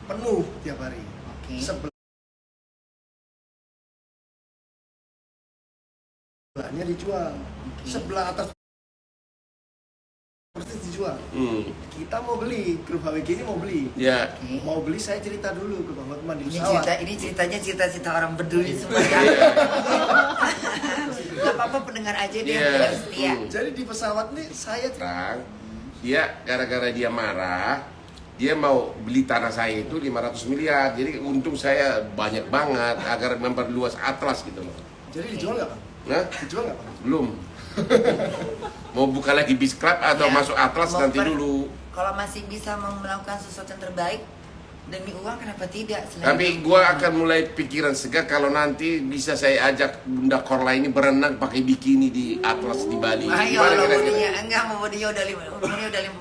penuh tiap hari. Oke. Sebelahnya dijual, sebelah atas persis dijual. Kita mau beli, grup HWG ini mau beli. Ya. Mau beli, saya cerita dulu ke Bang Hotman di Ini pesawat. ceritanya cerita orang peduli semua ya. Gak apa-apa, pendengar aja dia yang setia. Jadi di pesawat nih saya Dia gara-gara dia marah, dia mau beli tanah saya itu 500 miliar. Jadi untung saya banyak banget agar memperluas Atlas gitu loh. Jadi dijual nggak Bang? Nah, Dijual nggak Bang? belum. Mau buka lagi bis club atau Ya, masuk Atlas mau nanti dulu. Kalau masih bisa melakukan sesuatu yang terbaik demi uang, kenapa tidak? Tapi gua akan mulai pikiran segar kalau nanti bisa saya ajak Bunda Korla ini berenang pakai bikini di Atlas di Bali. Ayo, Gimana lo kira-kira? bodinya enggak, mau bodinya udah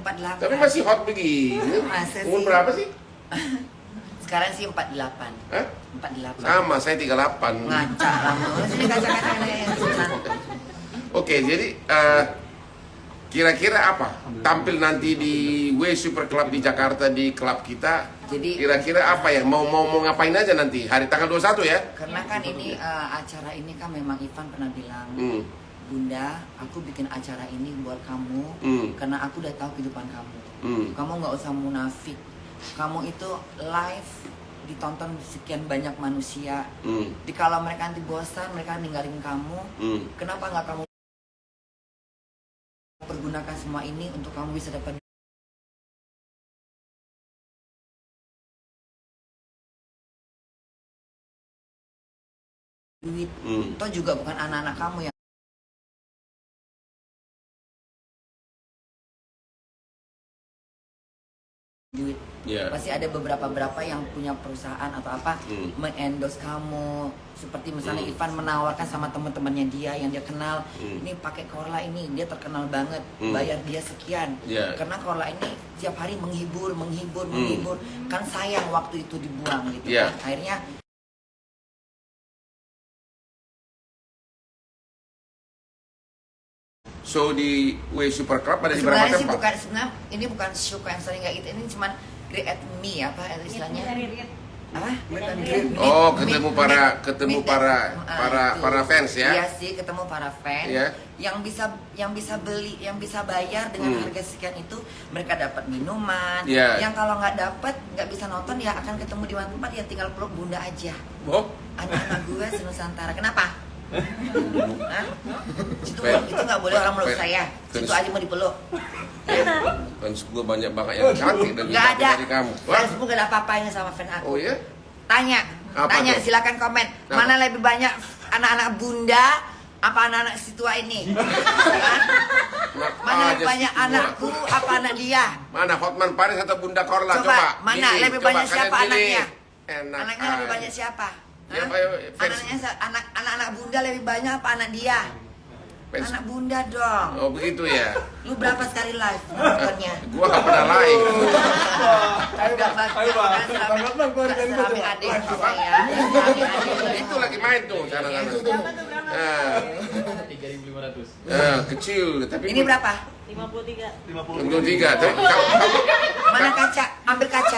48. Tapi masih hot begini. Masa Umur sih? berapa sih? Sekarang sih 48. Hah? 48. Sama, saya 38. Ngaca lah. Sini kaca-kaca yang susah. Oke, jadi kira-kira apa? Tampil nanti di W Super Club di Jakarta di klub kita. Jadi Kira-kira apa ya? Mau ngapain aja nanti? Hari tanggal 21 ya? karena kan ini acara ini kan memang Ivan pernah bilang, Bunda, aku bikin acara ini buat kamu karena aku udah tahu kehidupan kamu. Kamu nggak usah munafik. Kamu itu live ditonton sekian banyak manusia. Kalau mereka nanti bosan, mereka ninggalin kamu. Kenapa nggak kamu pergunakan semua ini untuk kamu bisa dapat duit? Toh juga bukan anak-anak kamu yang duit. Pasti ada beberapa yang punya perusahaan atau apa mengendorse kamu, seperti misalnya Ivan menawarkan sama teman-temannya dia yang dia kenal, ini pakai Korla ini, dia terkenal banget, bayar dia sekian, karena Korla ini tiap hari menghibur, kan sayang waktu itu dibuang gitu kan. Akhirnya So di W Super Club ada di berapa sebenarnya sih tempat? sebenarnya ini bukan show yang sering kayak gitu, ini cuman create me apa istilahnya? Apa? Oh, ketemu para fans ya? Iya sih, ketemu para fans yang bisa beli, yang bisa bayar dengan harga sekian itu, mereka dapat minuman. Yang kalau nggak dapat, nggak bisa nonton ya akan ketemu di mana tempat, ya tinggal peluk Bunda aja. Anak-anak gue senusantara. Kenapa? Itu nggak boleh orang meluk saya. Situ aja mau dipeluk. Fans gue banyak banget yang cantik dan Nggak ada. dari kamu. Fansmu gak ada apa-apanya sama fan aku. Oh iya? Tanya Apa tuh? silakan komen. Mana lebih banyak anak-anak Bunda apa anak-anak si tua ini? Mana lebih banyak anakku apa anak dia? Mana Hotman Paris atau Bunda Korla? Coba, mana Gini, lebih coba banyak kalian siapa pilih. anaknya? Enak Anaknya lebih banyak siapa? Siapa ya, fans? Anak-anak Bunda lebih banyak apa anak dia? Fans. Anak Bunda dong. Oh begitu ya? Lu berapa sekali live nontonnya? Gua gak pernah live. Bang Hotman keluarkan gua Serami coba. adik saya. Serami adik. Itu lagi main tuh sana-sana. Berapa tuh berapa? Ah, 3.500. kecil tapi Ini berapa? 53. 53. Tapi kamu Mana kaca? Ambil kaca.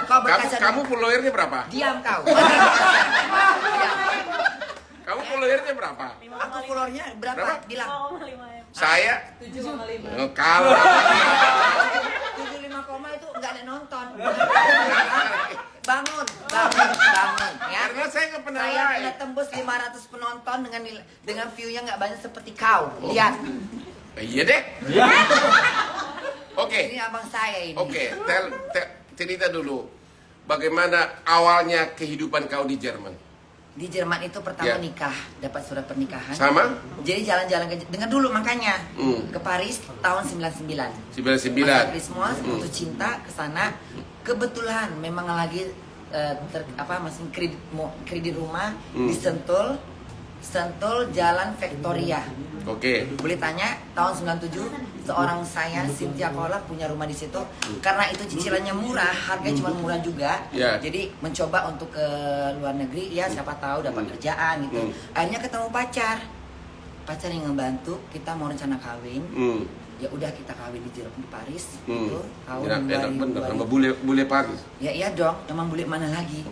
Kau berkaca. kamu followernya berapa? Diam kau. Kamu followernya berapa? Aku followernya berapa? Berapa? Bilang. 5,5 ya. Saya 7,5. kalah. 75 koma itu nggak ada nonton. Bangun ya. Karena saya nggak pernah Saya live. pernah tembus 500 penonton dengan view-nya nggak banyak seperti kau. Lihat. Iya deh. Oke. Ini abang saya ini. Oke, cerita dulu. Bagaimana awalnya kehidupan kau di Jerman? Di Jerman itu pertama nikah, dapat surat pernikahan. Sama? Jadi jalan-jalan dengar dulu makanya ke Paris tahun 99. 99. Masa Christmas, putus cinta ke sana. Kebetulan memang lagi masih kredit rumah di Sentul Jalan Victoria. Oke. Boleh tanya, tahun 97 seorang saya Cynthia Korla punya rumah di situ. Karena itu cicilannya murah, harganya cuma murah juga. Jadi mencoba untuk ke luar negeri, ya siapa tahu dapat kerjaan gitu. Akhirnya ketemu pacar yang ngebantu, kita mau rencana kawin. Ya udah kita kawin di Jerman, di Paris Hmm. gitu. Tahun Enak bener sama 2000. bule Paris. Ya iya dong, emang bule mana lagi? Ya,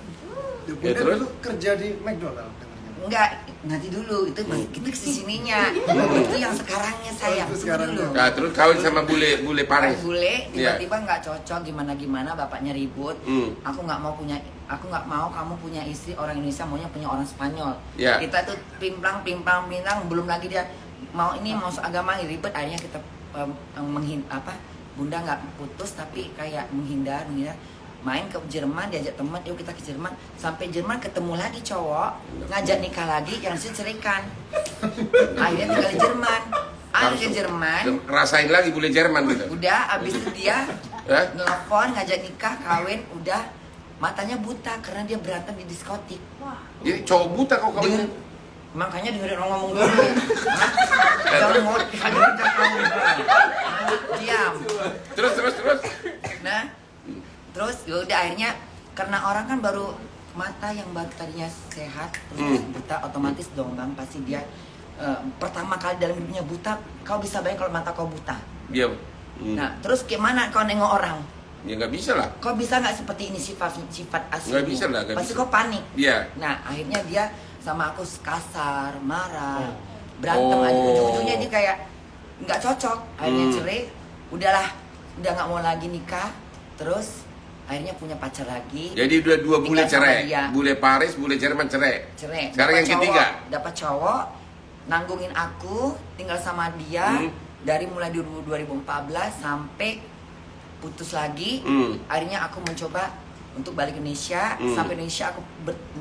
Ya, Bunda terus? dulu kerja di McDonald dengarnya. Enggak, nanti dulu itu kita kesininya. Itu yang sekarangnya sayang. Oh, itu Tunggu sekarang. dulu. Nah, terus kawin sama bule Paris. Bule Iya. tiba-tiba nggak cocok gimana bapaknya ribut. Hmm. Aku nggak mau kamu punya istri orang Indonesia, maunya punya orang Spanyol. Iya. Kita tuh pimplang belum lagi dia mau agama ribet, akhirnya kita Bunda nggak putus tapi kayak menghindar main ke Jerman, diajak teman, yuk kita ke Jerman. Sampai Jerman ketemu lagi cowok, ngajak nikah lagi, yang ceraikan. Akhirnya tinggal di Jerman. Ke Jerman, Rasain lagi bule Jerman gitu. udah abis itu dia Eh? nelfon, ngajak nikah, kawin, udah matanya buta karena dia berantem di diskotik. Wah. Jadi cowok buta kok kawin. Makanya dengerin orang ngomong dulu. Hah? Jangan ngomong, diam. Terus. Nah, terus yaudah akhirnya karena orang kan baru mata yang baru tadinya sehat terus buta, otomatis dong bang pasti dia pertama kali dalam hidupnya buta. Kau bisa bayang kalau mata kau buta. Dia. Nah, terus gimana kau nengok orang? Ya nggak bisa lah. Kau bisa nggak seperti ini sifat asli? Nggak bisa lah, nggak Pasti bisa. kau panik. Iya. Nah, akhirnya dia sama aku kasar, marah, berantem aja. Oh. Ujung-ujungnya dia kayak nggak cocok. Akhirnya cerai. Udahlah, udah nggak mau lagi nikah. Terus akhirnya punya pacar lagi. Jadi udah dua bule Tinggal sama cerai. dia. Bule Paris, bule Jerman cerai. Cerai. Sekarang Dapat yang ketiga. Dapat cowok, nanggungin aku, tinggal sama dia dari mulai 2014 sampai putus lagi. Akhirnya aku mencoba untuk balik ke Indonesia. Sampai Indonesia aku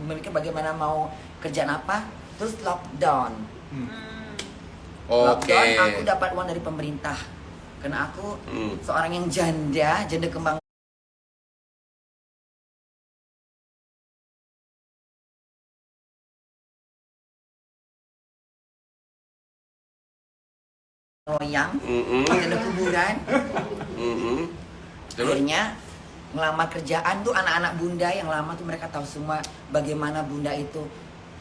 memikir bagaimana mau kerjaan apa. Terus lockdown. Oke. Lockdown aku dapat uang dari pemerintah. Karena aku seorang yang janda kembang royang, janda kuburan. Terus? Akhirnya ngelamar kerjaan tuh anak-anak bunda yang lama tuh mereka tahu semua bagaimana bunda itu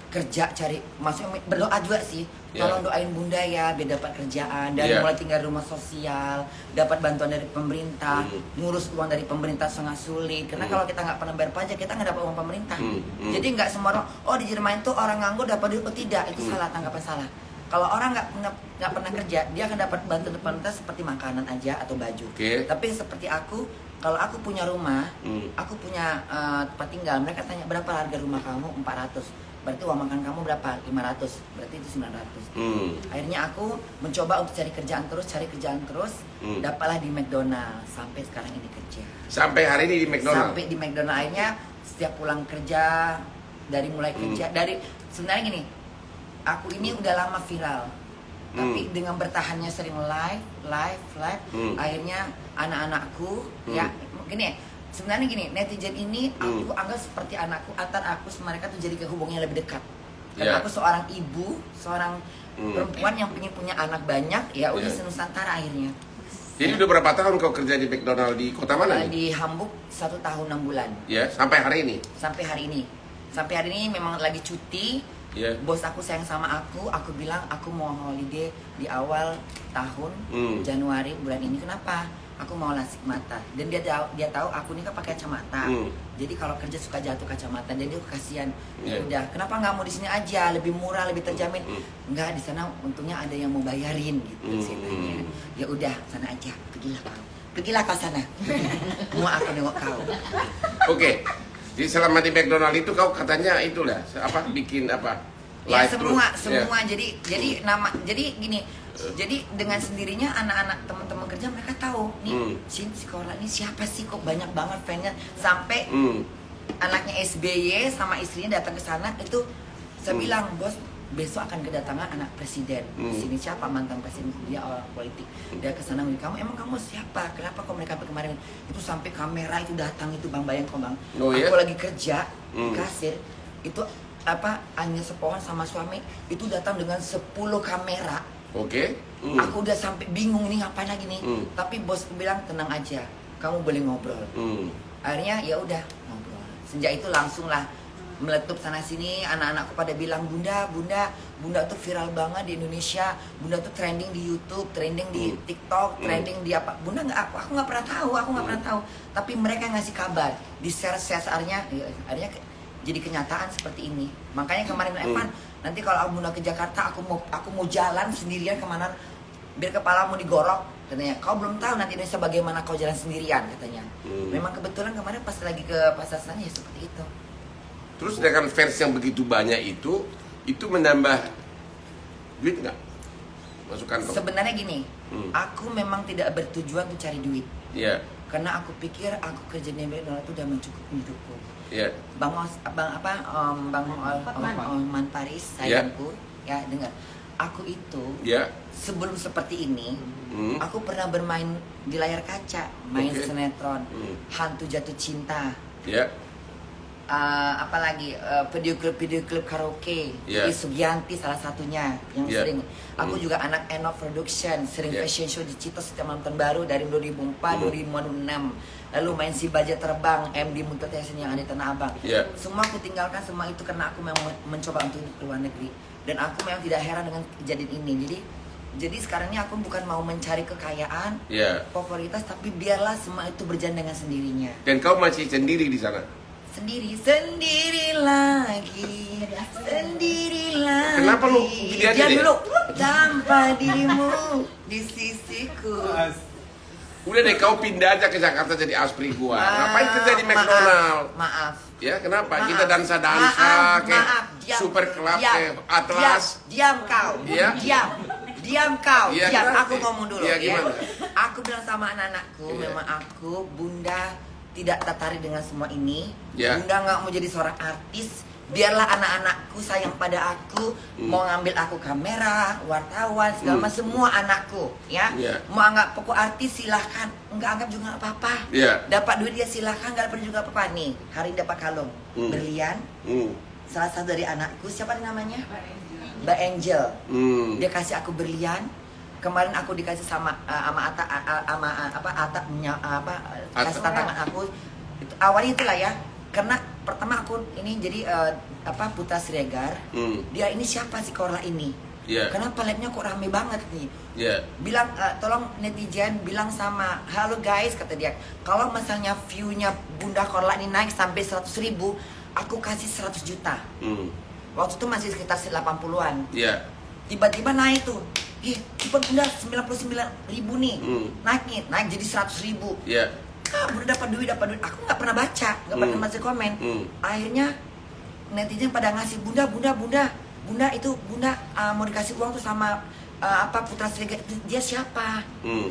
kerja cari, maksudnya berdoa juga sih. Tolong doain bunda ya biar dapat kerjaan dari mulai tinggal di rumah sosial, dapat bantuan dari pemerintah, ngurus uang dari pemerintah sangat sulit karena kalau kita nggak pernah bayar pajak kita nggak dapat uang pemerintah. Jadi nggak semua orang di Jerman itu orang nganggur dapat duit, tidak, itu salah, tanggapan salah. Kalau orang nggak pernah kerja, dia akan dapat bantuan dari pemerintah seperti makanan aja atau baju. Tapi seperti aku, kalau aku punya rumah, aku punya tempat tinggal, mereka tanya berapa harga rumah kamu, 400. Berarti uang makan kamu berapa? 500. Berarti itu 900. Akhirnya aku mencoba untuk cari kerjaan terus, dapatlah di McDonald sampai sekarang ini kerja. Sampai hari ini di McDonald. Sampai di McDonald akhirnya setiap pulang kerja, dari mulai kerja, dari sebenarnya gini, aku ini udah lama viral. Tapi dengan bertahannya sering live, akhirnya anak-anakku ya gini, sebenarnya gini, netizen ini aku anggap seperti anakku, antar aku sama mereka tuh jadi ke hubungannya lebih dekat. Karena aku seorang ibu, seorang perempuan yang ingin punya anak banyak, ya udah senusantara akhirnya. Jadi udah berapa tahun kau kerja di McDonald di kota mana nih? Di Hamburg 1 tahun 6 bulan. Ya, sampai hari ini. Sampai hari ini memang lagi cuti. Bos aku sayang sama aku bilang aku mau holiday di awal tahun Januari bulan ini. Kenapa? Aku mau lasik mata. Dan dia tahu aku ini kan pakai kacamata. Jadi kalau kerja suka jatuh kacamata. Jadi aku kasihan. Ya udah, kenapa nggak mau di sini aja? Lebih murah, lebih terjamin. Enggak, di sana untungnya ada yang mau bayarin gitu ceritanya. Ya udah, sana aja. Pergilah kau sana. Mau aku nengok kau. Oke. Jadi selama di McDonald itu kau katanya itulah bikin apa? Ya Live semua. terus. Jadi gini. Jadi dengan sendirinya anak-anak teman-teman kerja mereka tahu nih si Korla ini siapa sih, kok banyak banget fansnya, sampai anaknya SBY sama istrinya datang ke sana itu saya bilang, bos besok akan kedatangan anak presiden di sini. Siapa? Mantan presiden, dia orang politik. Dia ke sana, kamu emang siapa? Kenapa kok mereka kemarin itu sampai kamera itu datang itu bang, bayang kok bang. Aku lagi kerja di kasir itu Anya Sepohan sama suami itu datang dengan 10 kamera. Aku udah sampai bingung ini ngapain lagi nih. Tapi bosku bilang tenang aja, kamu boleh ngobrol. Akhirnya ya udah ngobrol. Sejak itu langsung lah meletup sana sini. Anak-anakku pada bilang, Bunda tuh viral banget di Indonesia. Bunda tuh trending di YouTube, trending di TikTok, trending di apa. Bunda aku nggak pernah tahu. Tapi mereka ngasih kabar di share akhirnya jadi kenyataan seperti ini. Makanya kemarin Evan, nanti kalau Bunda ke Jakarta, aku mau jalan sendirian kemana, biar kepalamu digorok. Katanya, kau belum tahu nanti Indonesia bagaimana kau jalan sendirian, katanya. Memang kebetulan kemarin pas lagi ke pasar sana ya seperti itu. Terus dengan fans yang begitu banyak itu menambah duit nggak? Masuk kantong? Sebenarnya gini, aku memang tidak bertujuan untuk cari duit. Iya. Karena aku pikir aku kerja di McDonald itu udah mencukupi hidupku. Iya. Bang Osman Paris, sayangku, ya dengar. Aku itu sebelum seperti ini, aku pernah bermain di layar kaca, main sinetron, hantu jatuh cinta. Iya. Apalagi video klip karaoke, Yeah. Sugianti salah satunya yang sering. Aku juga anak Eno Production, sering fashion show di Citos setiap malam tahun baru dari 2004, 2006. Lalu main Si Baja Terbang, MD Multitasking yang ada di Tanah Abang. Yeah. Semua aku tinggalkan semua itu karena aku memang mencoba untuk keluar negeri. Dan aku memang tidak heran dengan kejadian ini. Jadi sekarang ini aku bukan mau mencari kekayaan, popularitas, tapi biarlah semua itu berjalan dengan sendirinya. Dan kau masih sendiri di sana? Sendiri lagi. Kenapa lu gini aja Diam deh? dulu. Tanpa dirimu di sisiku. Udah deh, kau pindah aja ke Jakarta jadi aspri gua. Ngapain kerja di McDonald? Maaf. Ya, kenapa? Maaf. Kita dansa-dansa kayak Super Club, kayak Atlas. Diam kau. Iya? Diam kau. Iya, Diam. kenapa? Aku ngomong dulu Iya, ya. gimana? Aku bilang sama anak-anakku, memang aku, Bunda tidak tertarik dengan semua ini. Ya. Bunda nggak mau jadi seorang artis. Biarlah anak-anakku sayang pada aku, mau ngambil aku kamera, wartawan, segala macam, semua anakku, ya. Ya. Mau anggap pokok artis silahkan, nggak anggap juga nggak apa-apa. Ya. Dapat duit ya silahkan, nggak dapat juga apa-apa. Nih, hari ini dapat kalung berlian. Salah satu dari anakku, siapa namanya? Mbak Angel. Dia kasih aku berlian. Kemarin aku dikasih sama Ata kasih tantangan aku. Awalnya itulah ya. Karena pertama aku ini jadi Putra Siregar. Dia ini siapa sih Korla ini? Kenapa live-nya kok rame banget nih? Bilang tolong netizen bilang sama, halo guys, kata dia, kalau misalnya view-nya Bunda Korla ini naik sampai 100.000, aku kasih 100 juta. Waktu itu masih sekitar 80-an. Tiba-tiba naik tuh. Cepat Bunda 99.000 nih. Naik jadi 100.000. Bunda dapat duit. Aku nggak pernah baca, nggak pernah baca komen. Akhirnya netizen pada ngasih Bunda itu mau dikasih uang tuh sama Putra Siregar. Dia siapa?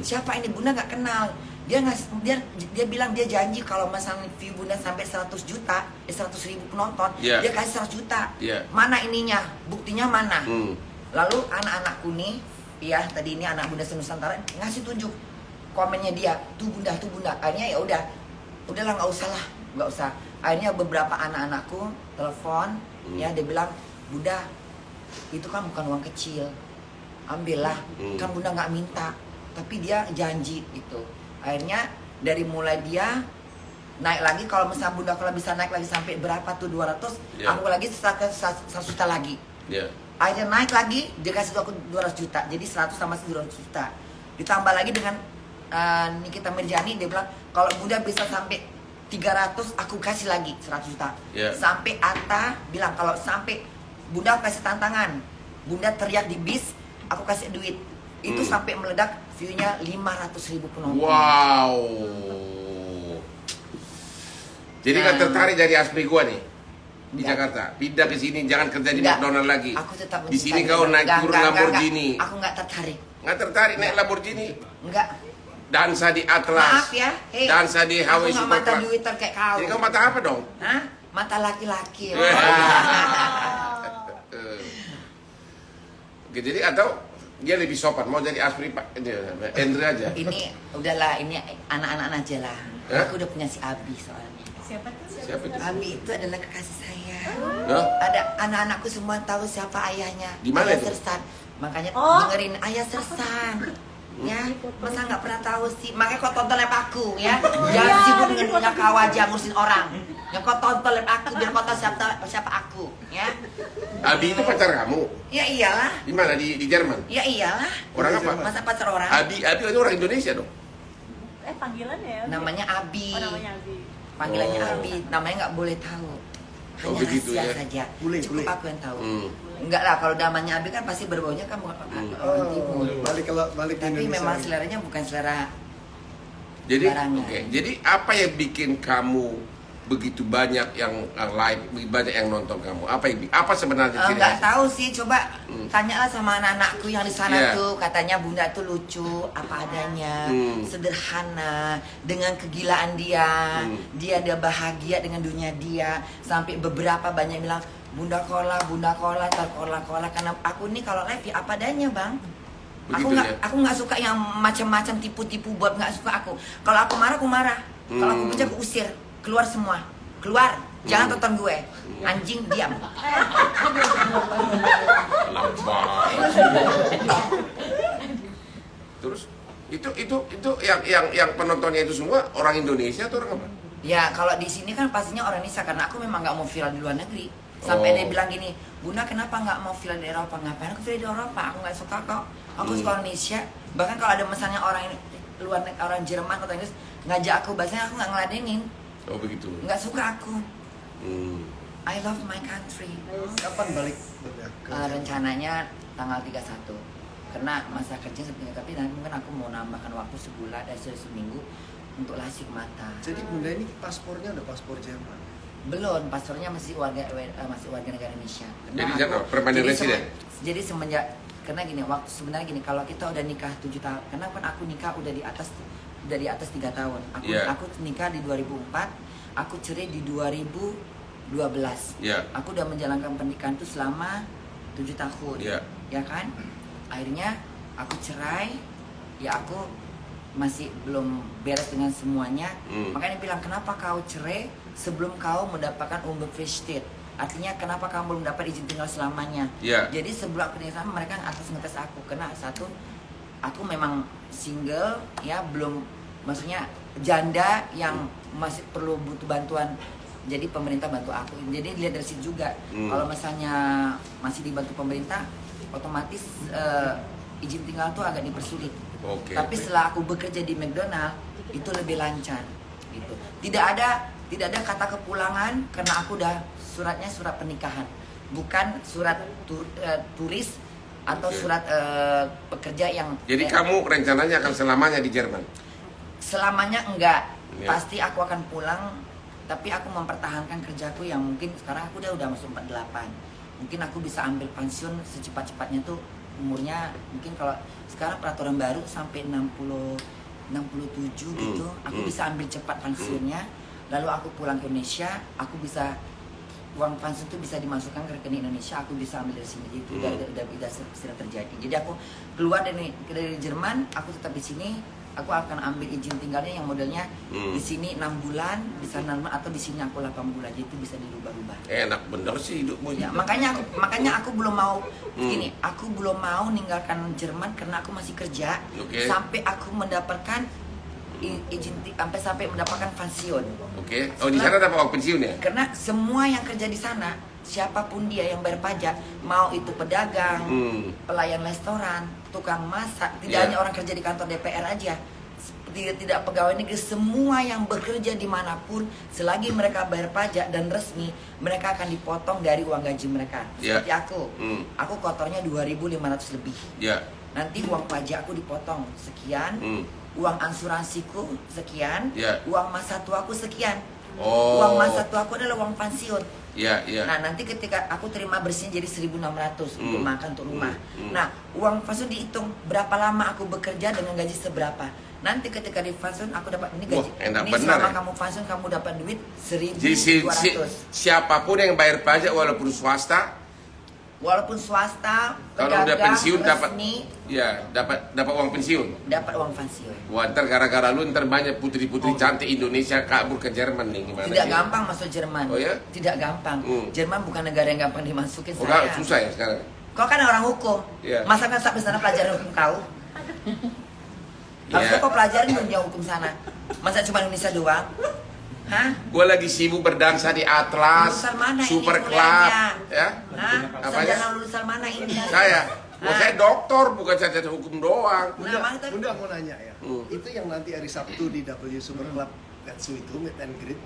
Siapa ini? Bunda nggak kenal. Dia bilang dia janji kalau misalnya view Bunda sampai 100 juta, 100.000 penonton, dia kasih 100 juta. Mana ininya? Buktinya mana? Lalu anak-anakku nih, ya tadi ini anak Bunda Senusantara ngasih tunjuk komennya dia, tuh Bunda. Akhirnya ya udahlah nggak usah. Akhirnya beberapa anak-anakku telepon, ya dia bilang, Bunda, itu kan bukan uang kecil, ambillah, kan Bunda nggak minta, tapi dia janji itu. Akhirnya dari mulai dia naik lagi, kalau misalnya Bunda kalau bisa naik lagi sampai berapa tuh 200, aku lagi 100 juta lagi. Akhirnya naik lagi, dia kasih aku 200 juta, jadi 100 sama 200 juta. Ditambah lagi dengan Nikita Mirjani, dia bilang kalau Bunda bisa sampai 300, aku kasih lagi 100 juta. Sampai Atta bilang kalau sampai Bunda kasih tantangan, Bunda teriak di bis, aku kasih duit. Itu sampai meledak view-nya 500.000 penonton. Wow. Jadi kan tertarik dari aspri gua nih di Jakarta, pindah ke sini, jangan kerja di McDonald lagi. Aku tetap di sini kau naik turun Lamborghini. Aku nggak tertarik. Nggak tertarik naik Lamborghini? Enggak. Dansa di Atlas. Maaf ya. Dansa di Hawaii Super Super mata Club. duitan kayak kau. Jadi kau mata apa dong? Hah? Mata laki-laki. Oke, jadi atau dia lebih sopan, mau jadi aspri Pak Endre aja. Ini udahlah, ini anak-anak aja lah. Aku udah punya si Abi soalnya. Siapa tuh? Siapa itu? Abi itu adalah kekasih saya. Hah? Ada anak-anakku semua tahu siapa ayahnya. Di mana Ayah itu? Sersan. Makanya dengerin Ayah Sersan. Ya, masa nggak pernah tahu sih? Makanya kau tonton live aku ya. Jangan sibuk dengan punya kau aja ngurusin orang. Yang kau tonton live aku biar kau tahu siapa aku, ya. Abi itu pacar kamu? Ya iyalah. Di mana? Di Jerman? Ya iyalah. Orang apa? Masa pacar orang? Abi itu orang Indonesia dong. Panggilan ya? Namanya Abi. Oh, namanya Abi. Panggilannya Oh. Abi. Namanya nggak boleh tahu. Oh, Hanya begitu rahasia ya. saja. Boleh, Cukup boleh. aku yang tahu. Hmm. Enggak lah, kalau namanya Abi kan pasti berbaunya kan bukan orang timur. Balik ke Tapi Indonesia memang lagi. seleranya bukan selera. Jadi, Barangnya. oke. Jadi apa yang bikin kamu begitu banyak yang like, banyak yang nonton kamu? Apa sebenarnya ciri Nggak khasnya? tahu sih, coba tanyalah sama anak-anakku yang di sana Iya. tuh. Katanya bunda tuh lucu, apa adanya, sederhana, dengan kegilaan dia. Dia bahagia dengan dunia dia. Sampai beberapa banyak bilang, bunda kola, terkola-kola. Karena aku nih kalau live ya apa adanya bang. Begitu ya? Aku nggak suka yang macam-macam tipu-tipu buat, nggak suka aku. Kalau aku marah. Kalau aku benci aku usir, keluar semua, keluar. Jangan tonton gue, anjing diam. Terus itu yang penontonnya itu semua orang Indonesia atau orang apa? Ya kalau di sini kan pastinya orang Indonesia karena aku memang nggak mau viral di luar negeri. Sampai Oh. dia bilang gini, bunda kenapa nggak mau viral di Eropa? Ngapain aku viral di Eropa? Aku nggak suka kok. Aku suka Indonesia. Bahkan kalau ada misalnya orang Jerman atau Inggris ngajak aku, biasanya aku nggak ngeladenin. Oh begitu. Nggak suka aku. Hmm. I love my country. Kapan balik? Bunda? Rencananya tanggal 31. Karena masa kerja sebenarnya, tapi nanti mungkin aku mau nambahkan waktu sebulan dan seminggu untuk lasik mata. Jadi bunda ini paspornya udah paspor Jerman. Belum, paspornya masih warga negara Indonesia. Jadi jangan permanent resident. Jadi semenjak karena gini, waktu sebenarnya gini, kalau kita udah nikah 7 tahun, karena kan aku nikah udah di atas 3 tahun. Aku nikah di 2004, aku cerai di 2012. Yeah. Aku udah menjalankan pernikahan itu selama 7 tahun. Yeah. Ya kan? Akhirnya aku cerai, ya aku masih belum beres dengan semuanya. Makanya bilang, kenapa kau cerai sebelum kau mendapatkan Unbefristet? Artinya kenapa kamu belum dapat izin tinggal selamanya? Yeah. Jadi sebelum aku tinggal sama, mereka ngetes aku. Karena satu, aku memang single, ya belum, maksudnya janda yang masih perlu butuh bantuan. Jadi pemerintah bantu aku. Jadi dilihat dari situ juga. Kalau misalnya masih dibantu pemerintah, otomatis izin tinggal tuh agak dipersulit. Oke. Tapi setelah aku bekerja di McDonald itu lebih lancar gitu. Tidak ada kata kepulangan karena aku udah suratnya surat pernikahan, bukan surat turis atau Oke. surat pekerja yang. Jadi kamu rencananya akan selamanya di Jerman? Selamanya enggak. Ya. Pasti aku akan pulang, tapi aku mempertahankan kerjaku yang mungkin sekarang aku udah masuk 48. Mungkin aku bisa ambil pensiun secepat-cepatnya tuh umurnya, mungkin kalau sekarang peraturan baru sampai 67 gitu, aku bisa ambil cepat pensiunnya, lalu aku pulang ke Indonesia, aku bisa uang pensiun itu bisa dimasukkan ke rekening Indonesia, aku bisa ambil dari sini. Itu udah sudah terjadi. Jadi aku keluar dari Jerman, aku tetap di sini. Aku akan ambil izin tinggalnya yang modelnya di sini 6 bulan, bisa 6 bulan, atau di sini aku 8 bulan. Jadi itu bisa dirubah-rubah. Enak bener sih hidupmu. Ya, makanya aku belum mau gini, aku belum mau meninggalkan Jerman karena aku masih kerja sampai aku mendapatkan izin sampai mendapatkan pensiun. Oke. Oh di sana dapat uang pensiun ya? Karena semua yang kerja di sana, siapapun dia yang bayar pajak, mau itu pedagang, pelayan restoran, tukang masak, tidak hanya orang kerja di kantor DPR aja, tidak pegawai negeri, semua yang bekerja dimanapun, selagi mereka bayar pajak dan resmi, mereka akan dipotong dari uang gaji mereka. Seperti aku kotornya 2.500 lebih. Nanti uang pajak aku dipotong sekian, uang asuransiku sekian, uang masa tuaku sekian. Uang masa tuaku adalah uang pensiun. Nah nanti ketika aku terima bersihnya jadi 1.600 untuk makan, untuk rumah. Nah uang pensiun dihitung berapa lama aku bekerja dengan gaji seberapa. Nanti ketika di pensiun aku dapat ini gaji. Ini selama kamu pensiun kamu dapat duit 1.200. Jadi siapapun yang bayar pajak walaupun swasta, kalau udah pensiun resmi, dapat uang pensiun. Dapat uang pensiun. Wah, ntar gara-gara lu ntar banyak putri-putri cantik Indonesia kabur ke Jerman nih, gimana? Tidak gampang masuk Jerman. Oh ya? Tidak gampang. Jerman bukan negara yang gampang dimasukin. Oh, susah ya sekarang? Kau kan orang hukum. Iya. Masa kan sampai sana pelajaran hukum kau? Harusnya kau pelajarin dunia hukum sana. Masa cuma Indonesia doang? Hah? Gue lagi sibuk berdansa di Atlas, Lulusan mana ini Super Club, kuliahnya? ya. Hah? Apanya? Sarjana lulusan mana ini? Saya, Hah? saya doktor bukan sarjana hukum doang. Bunda, mana tadi? Bunda mau nanya ya. Itu yang nanti hari Sabtu di W Super Club Gatsu itu meet and greet.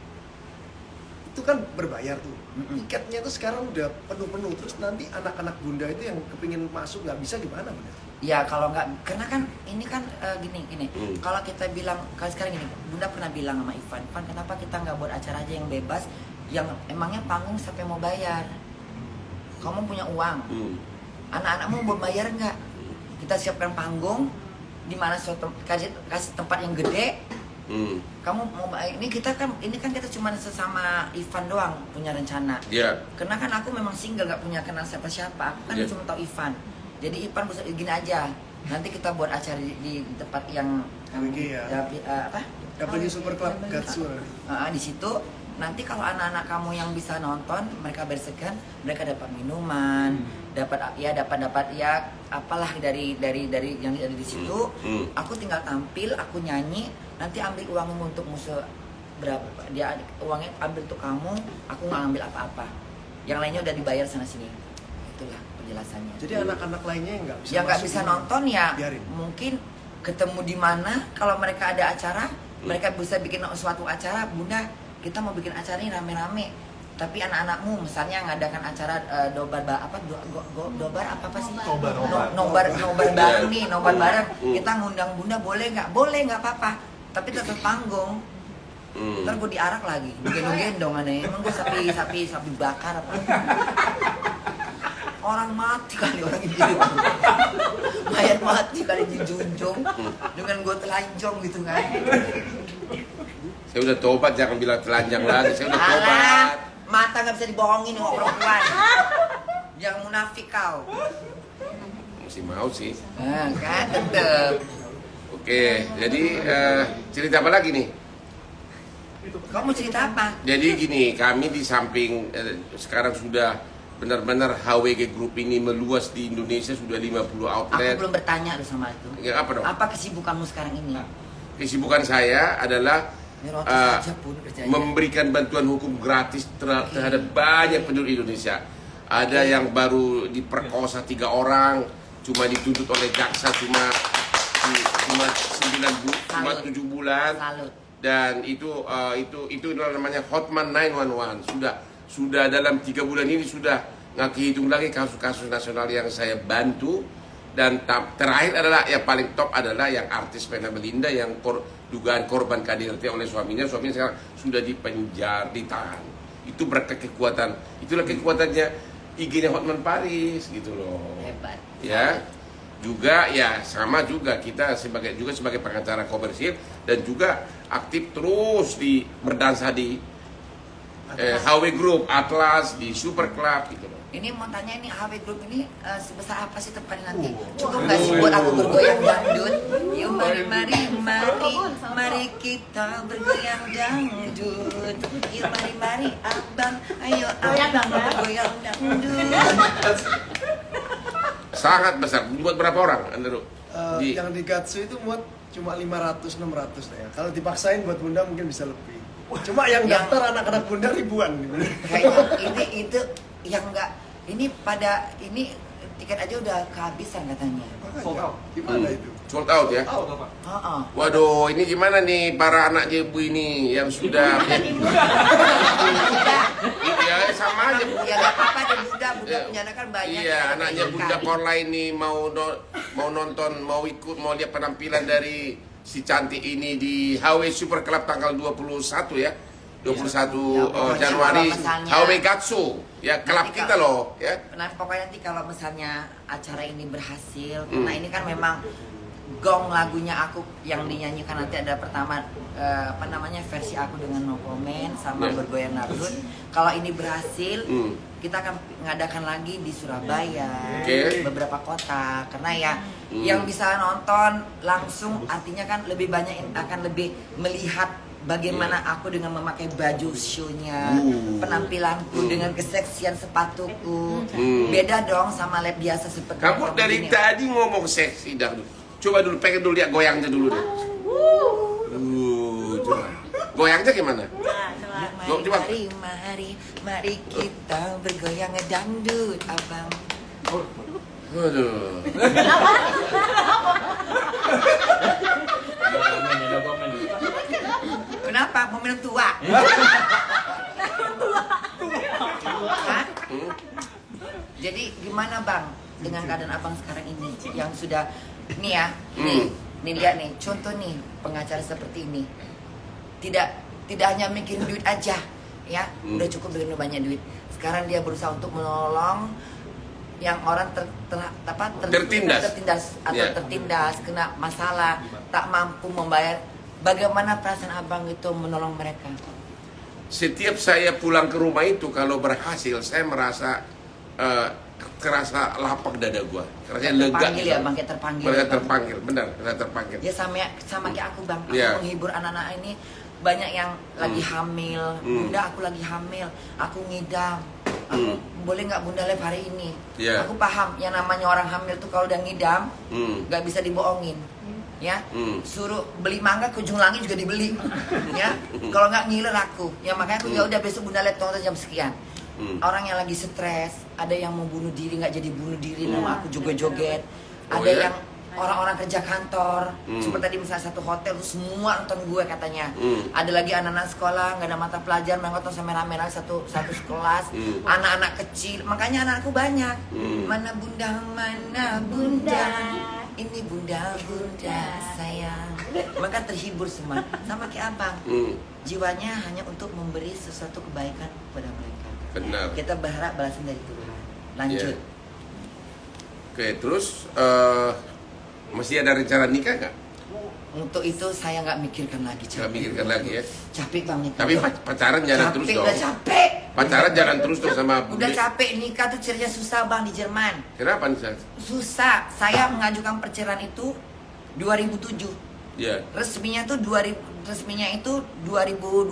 Itu kan berbayar tuh. Tiketnya tuh sekarang udah penuh-penuh. Terus nanti anak-anak Bunda itu yang kepingin masuk nggak bisa gimana Bunda? Ya kalau nggak, karena kan ini kan gini. Kalau kita bilang, kalau sekarang gini, Bunda pernah bilang sama Ivan, kenapa kita nggak buat acara aja yang bebas, yang emangnya panggung sampai mau bayar? Kamu punya uang, anak-anakmu mau bayar nggak? Kita siapkan panggung, di mana kasih tempat yang gede. Kamu mau ini kita cuma sesama Ivan doang punya rencana. Iya. Karena kan aku memang single, nggak punya kenal siapa-siapa. Aku kan Yeah. cuma tahu Ivan. Jadi Ivan bisa gini aja. Nanti kita buat acara di tempat yang WG ya. apa? W Super Club Gatsu. Di situ nanti kalau anak-anak kamu yang bisa nonton, mereka bersihkan, mereka dapat minuman, dapat apalah dari yang ada di situ. Aku tinggal tampil, aku nyanyi, nanti ambil uangmu untuk musuh berapa? Dia uangnya ambil untuk kamu, aku nggak ambil apa-apa. Yang lainnya udah dibayar sana sini. Itulah penjelasannya. Jadi anak-anak lainnya yang nggak bisa Yang nggak masuk bisa gimana? nonton ya Biarin. mungkin ketemu di mana. Kalau mereka ada acara, mereka bisa bikin suatu acara. Bunda, kita mau bikin acara ini rame-rame. Tapi anak-anakmu misalnya ngadakan acara dobar sih? Nobar bareng nih, nobar bareng. Kita ngundang Bunda boleh nggak? Boleh, nggak apa-apa. Tapi tetap panggung. Ntar gue diarak lagi, digendong-gendong aneh. Emang gue sapi bakar apa? Orang mati kali orang itu. Mayat mati kali dijunjung dengan gue telanjang gitu kan. Saya udah tobat, jangan bilang telanjang lagi. Saya udah tobat. Alah, mata nggak bisa dibohongin sama perempuan. Yang munafik kau. Masih mau sih. Kan tetep. Oke, jadi cerita apa lagi nih? Kamu cerita apa? Jadi gini, kami di samping sekarang sudah benar-benar HWG Group ini meluas di Indonesia, sudah 50 Aku outlet. belum bertanya tuh sama itu. Ya, apa dong? Apa kesibukanmu sekarang ini? Kesibukan saya adalah Ini roti saja pun kerjanya. memberikan bantuan hukum gratis terhadap banyak penduduk Indonesia. Ada yang baru diperkosa 3 orang, cuma dituntut oleh jaksa cuma 7 bulan. Salut. Dan itu namanya Hotman 911. Sudah dalam 3 bulan ini sudah nggak kehitung lagi kasus-kasus nasional yang saya bantu. Dan terakhir adalah yang paling top adalah yang artis Vena Melinda yang dugaan korban KDRT oleh suaminya sekarang sudah dipenjara, ditahan. Itu berkat kekuatan, itulah kekuatannya IG-nya Hotman Paris gitu loh. Hebat. Ya. Juga ya sama juga kita sebagai pengacara komersil dan juga aktif terus berdansa di HW Group, Atlas, di Super Club gitu loh. Ini mau tanya, ini HW Group ini sebesar apa sih tempatnya nanti? Cukup nggak sih buat aku bergoyang dangdut? Yuk mari kita bergoyang dangdut. Yuk mari abang, ayo abang bergoyang dangdut. Sangat besar. Buat berapa orang, Andrew? Yang di Gatsu itu muat cuma 500-600 ya. Kalau dipaksain buat Bunda mungkin bisa lebih. Cuma yang daftar anak-anak Bunda ribuan. Kayaknya itu yang enggak, ini tiket aja udah kehabisan katanya. Gimana itu? Sold out ya? Waduh, ini gimana nih para anak ibu ini yang sudah ya sama aja. Ya nggak apa-apa deh, Bunda punya anak kan banyak. Iya, anaknya Bunda Korla ini mau nonton, mau ikut, mau lihat penampilan dari si cantik ini di HW Super Club tanggal 21 ya. 21 Januari HW Gatsu ya, klub kita loh ya. Nah, pokoknya nanti kalau misalnya acara ini berhasil, karena ini kan memang gong lagunya aku yang dinyanyikan nanti ada pertama versi aku dengan No Comment sama bergoyang dangdut. Kalau ini berhasil, kita akan mengadakan lagi di Surabaya, beberapa kota, karena ya yang bisa nonton langsung artinya kan lebih banyak akan lebih melihat bagaimana aku dengan memakai baju show-nya, penampilanku dengan keseksian sepatuku. Beda dong sama lab biasa seperti Kamu dari tadi ngomong seksi dangdut. Coba dulu, pengen dulu lihat goyangnya dulu deh. Coba. Goyangnya gimana? Nah, coba. Coba. Mari kita bergoyang dangdut, abang. Waduh. No comment. Kenapa? Mau minum tua? Hah? Jadi gimana bang dengan keadaan abang sekarang ini yang sudah nih ya, nih lihat nih contoh nih pengacara seperti ini tidak hanya mikirin duit aja ya, udah cukup dengan banyak duit. Sekarang dia berusaha untuk menolong yang orang tertindas atau Yeah. tertindas kena masalah tak mampu membayar. Bagaimana perasaan abang itu menolong mereka? Setiap saya pulang ke rumah itu kalau berhasil, saya merasa terasa lapang dada gua. Rasanya lega. Terpanggil ya bang, kayak terpanggil. Mereka ya, Bang? terpanggil, benar, mereka terpanggil. Ya sama kayak aku bang, aku Yeah. menghibur anak-anak ini. Banyak yang lagi hamil, bunda aku lagi hamil, aku ngidam. Aku boleh nggak bunda live hari ini? Yeah. Aku paham yang namanya orang hamil tuh kalau udah ngidam nggak bisa dibohongin. Ya, suruh beli mangga ke ujung langit juga dibeli. Ya, kalau nggak ngiler aku. Ya makanya aku ya udah besok bunda live tonton jam sekian. Orang yang lagi stres, ada yang mau bunuh diri nggak jadi bunuh diri, nama aku joget-joget. Oh, Ada ya? yang orang-orang kerja kantor, seperti tadi misalnya satu hotel tuh semua nonton gue katanya. Ada lagi anak-anak sekolah nggak ada mata pelajaran, mereka nonton sama rame-rame satu kelas. Anak-anak kecil, makanya anakku banyak. Mana bunda, ini bunda sayang. Mereka terhibur semua, sama kayak abang. Jiwanya hanya untuk memberi sesuatu kebaikan kepada mereka. Benar. Kita berharap balasan dari Tuhan. Lanjut. Yeah. Oke, terus masih ada rencana nikah nggak? Untuk itu saya nggak mikirkan lagi. Nggak mikirkan lagi ya. Capek bang nikah. Tapi pacaran jangan capek, terus dong. udah capek. Pacaran jangan terus dong sama Udah capek nikah tuh ceritanya susah bang di Jerman. Kenapa nih, Sal? Susah. Saya mengajukan perceraian itu 2007. Ya. Resminya itu 2012.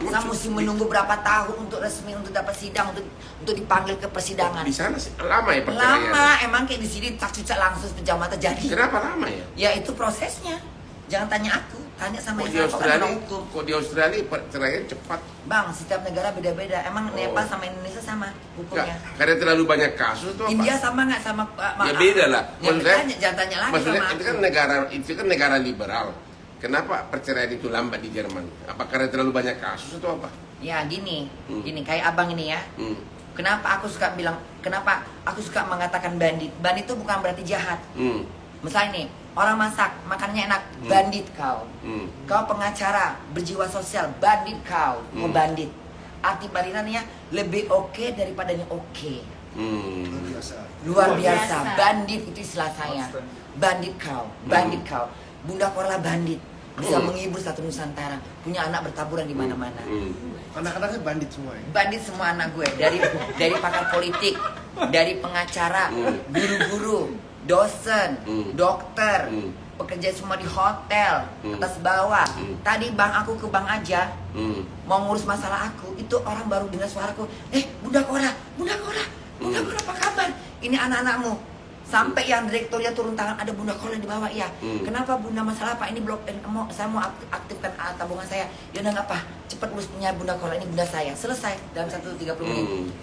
Saya mesti menunggu berapa tahun untuk resmi untuk dapat sidang untuk dipanggil ke persidangan. Di sana sih lama ya perceraian. Lama, emang kayak di sini tak cucak langsung pejam mata jadi. Kenapa lama ya? Ya itu prosesnya. Jangan tanya aku, tanya sama Kok di yang Australia, hukum. kok di Australia perceraian cepat? Bang, setiap negara beda-beda. Emang Oh. Nepal sama Indonesia sama Nggak, hukumnya? karena terlalu banyak kasus atau apa? India sama nggak sama? Ya beda lah. Ya, Maksudnya, jangan tanya lagi maksudnya sama itu aku. kan negara liberal. Kenapa perceraian itu lambat di Jerman? Apa karena terlalu banyak kasus atau apa? Ya gini kayak abang ini ya. Kenapa aku suka mengatakan bandit? Bandit itu bukan berarti jahat. Misalnya nih, orang masak, makannya enak, bandit kau. Kau pengacara, berjiwa sosial, bandit kau, mau bandit. Arti bandinannya lebih oke daripada yang oke. Biasa. Luar biasa, bandit itu istilah saya. Bandit kau. Bunda Korla bandit. Bisa menghibur satu Nusantara, punya anak bertaburan di mana-mana. Anak-anaknya bandit semua ya. Bandit semua anak gue, dari pakar politik, dari pengacara, guru-guru, dosen, dokter, pekerja semua di hotel, atas bawah. Tadi bang aku ke bank aja, mau ngurus masalah aku, itu orang baru dengar suaraku, Bunda Korla, apa kabar? Ini anak-anakmu. Sampai yang direkturnya turun tangan, ada Bunda Korla di bawah, ya. Kenapa Bunda, masalah apa? Ini blok, saya mau aktifkan tabungan saya. Ya udah nggak apa, cepat urus punya Bunda Korla, ini Bunda saya. Selesai dalam 1:30 menit.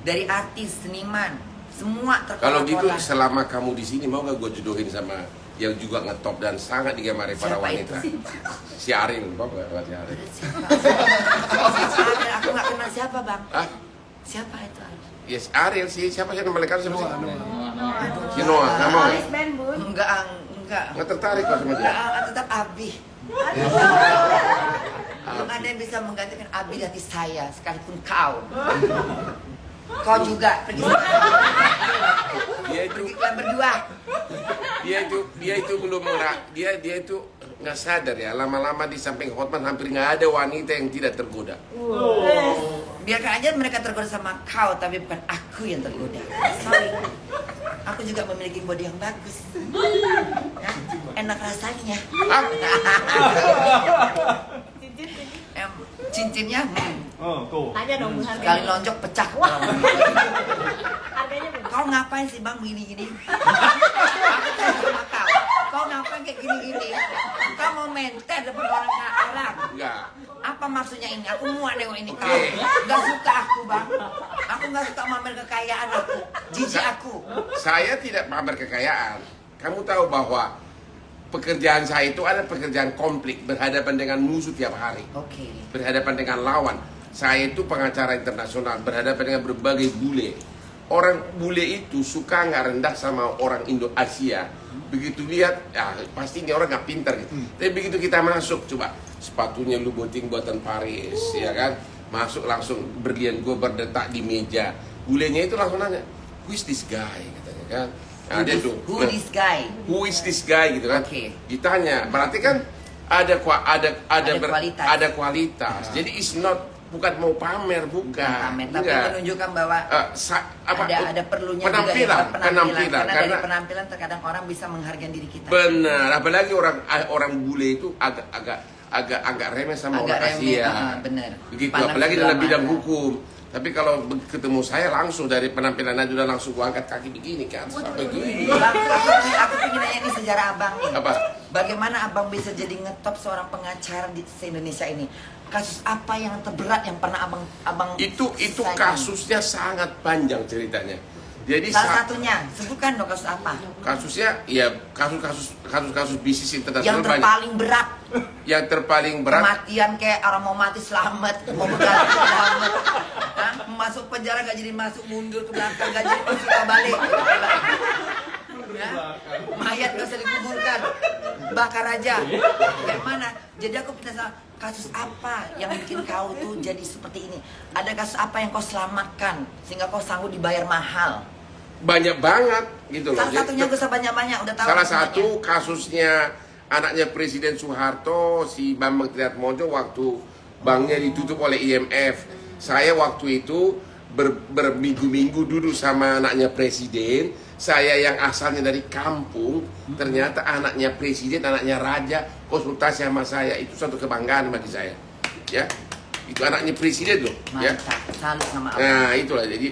Dari artis, seniman, semua terkola-kola. Kalau gitu selama kamu di sini mau gak gue jodohin sama yang juga ngetop dan sangat digemari para Siapa wanita? itu? Si Aril, mau gak si Aril? Siapa? Aku nggak kenal siapa bang. Ah, Siapa itu? yes Aril sih, siapa sih nama lengkap siapa sih? Noah. Si Noah, nggak mau? Alis band, Bun. Enggak. Nggak tertarik kok sama dia? Tetap Abi. Belum ada yang bisa menggantikan Abi dari saya, sekalipun kau. Kau juga pergi kalian berdua. Dia itu belum dia itu nggak sadar ya, lama-lama di samping Hotman hampir nggak ada wanita yang tidak tergoda. Biarkan aja mereka tergoda sama kau, tapi bukan aku yang tergoda. Sorry. Aku juga memiliki body yang bagus. Ya, enak rasanya. Ah, Cincinnya Tanya dong, Bun, sekali harganya. lonjok pecah. Harganya, Bun. Kau ngapain sih bang begini-gini? Aku tuh sama kayak gini-gini. Kau mau menter depan orang. Enggak. Apa maksudnya ini? Aku muak nengok ini Oke. kau. Gak suka aku bang. Aku gak suka pamer kekayaan aku. Jijik aku. Saya tidak pamer kekayaan. Kamu tahu bahwa pekerjaan saya itu ada pekerjaan konflik, berhadapan dengan musuh tiap hari, Oke. berhadapan dengan lawan. Saya itu pengacara internasional, berhadapan dengan berbagai bule. Orang bule itu suka nggak rendah sama orang Indo-Asia. Begitu lihat, ya pasti ini orang nggak pintar gitu. Tapi begitu kita masuk, coba sepatunya Louboutin buatan Paris, ya kan? Masuk langsung berlian gue berdetak di meja. Bulenya itu langsung nanya, who is this guy? Katanya kan. Nah, dia tuh, Who this guy? who is this guy gitu kan? Oke. Ditanya, berarti kan ada kualitas. ada kualitas. Jadi it's not, bukan mau pamer, bukan. Pamer, tapi Enggak. menunjukkan bahwa Ada perlunya penampilan, juga ya, penampilan. Karena dari penampilan terkadang orang bisa menghargai diri kita. Benar, apalagi orang bule itu agak remeh sama Agak orang remeh, Asia. benar. Begitu, Pandang apalagi sebelah dalam bidang mata. hukum. Tapi kalau ketemu saya langsung dari penampilan aja udah langsung gua angkat kaki begini kan, sampai gini. Bang, aku ingin nanya ini sejarah abang nih. Apa? Bagaimana abang bisa jadi ngetop seorang pengacara di se-Indonesia ini? Kasus apa yang terberat yang pernah abang Itu selesaikan? kasusnya sangat panjang ceritanya. Jadi Salah satunya, sebutkan dong kasus apa? kasusnya ya kasus bisnis internasional Yang banyak. terpaling berat, Yang terpaling berat kematian kayak orang mau mati selamat, mau begadang selamat, Hah? Masuk penjara gak jadi masuk, mundur ke belakang gak jadi masuk ke balik. Ya? Mayat gak usah dikuburkan, bakar aja. Kayak mana? Jadi aku penasaran, kasus apa yang bikin kau tuh jadi seperti ini? Ada kasus apa yang kau selamatkan sehingga kau sanggup dibayar mahal? banyak banget gitu loh. Salah satunya gak usah banyak-banyak, udah tahu. Salah semuanya. satu kasusnya anaknya Presiden Soeharto, si Bambang Triatmojo, waktu banknya ditutup oleh IMF. Saya waktu itu berminggu-minggu duduk sama anaknya Presiden. Saya yang asalnya dari kampung, ternyata anaknya Presiden, anaknya Raja konsultasi sama saya. Itu suatu kebanggaan bagi saya. Ya, itu anaknya Presiden loh. Ya. Mantap, salut sama abang. Nah itulah, jadi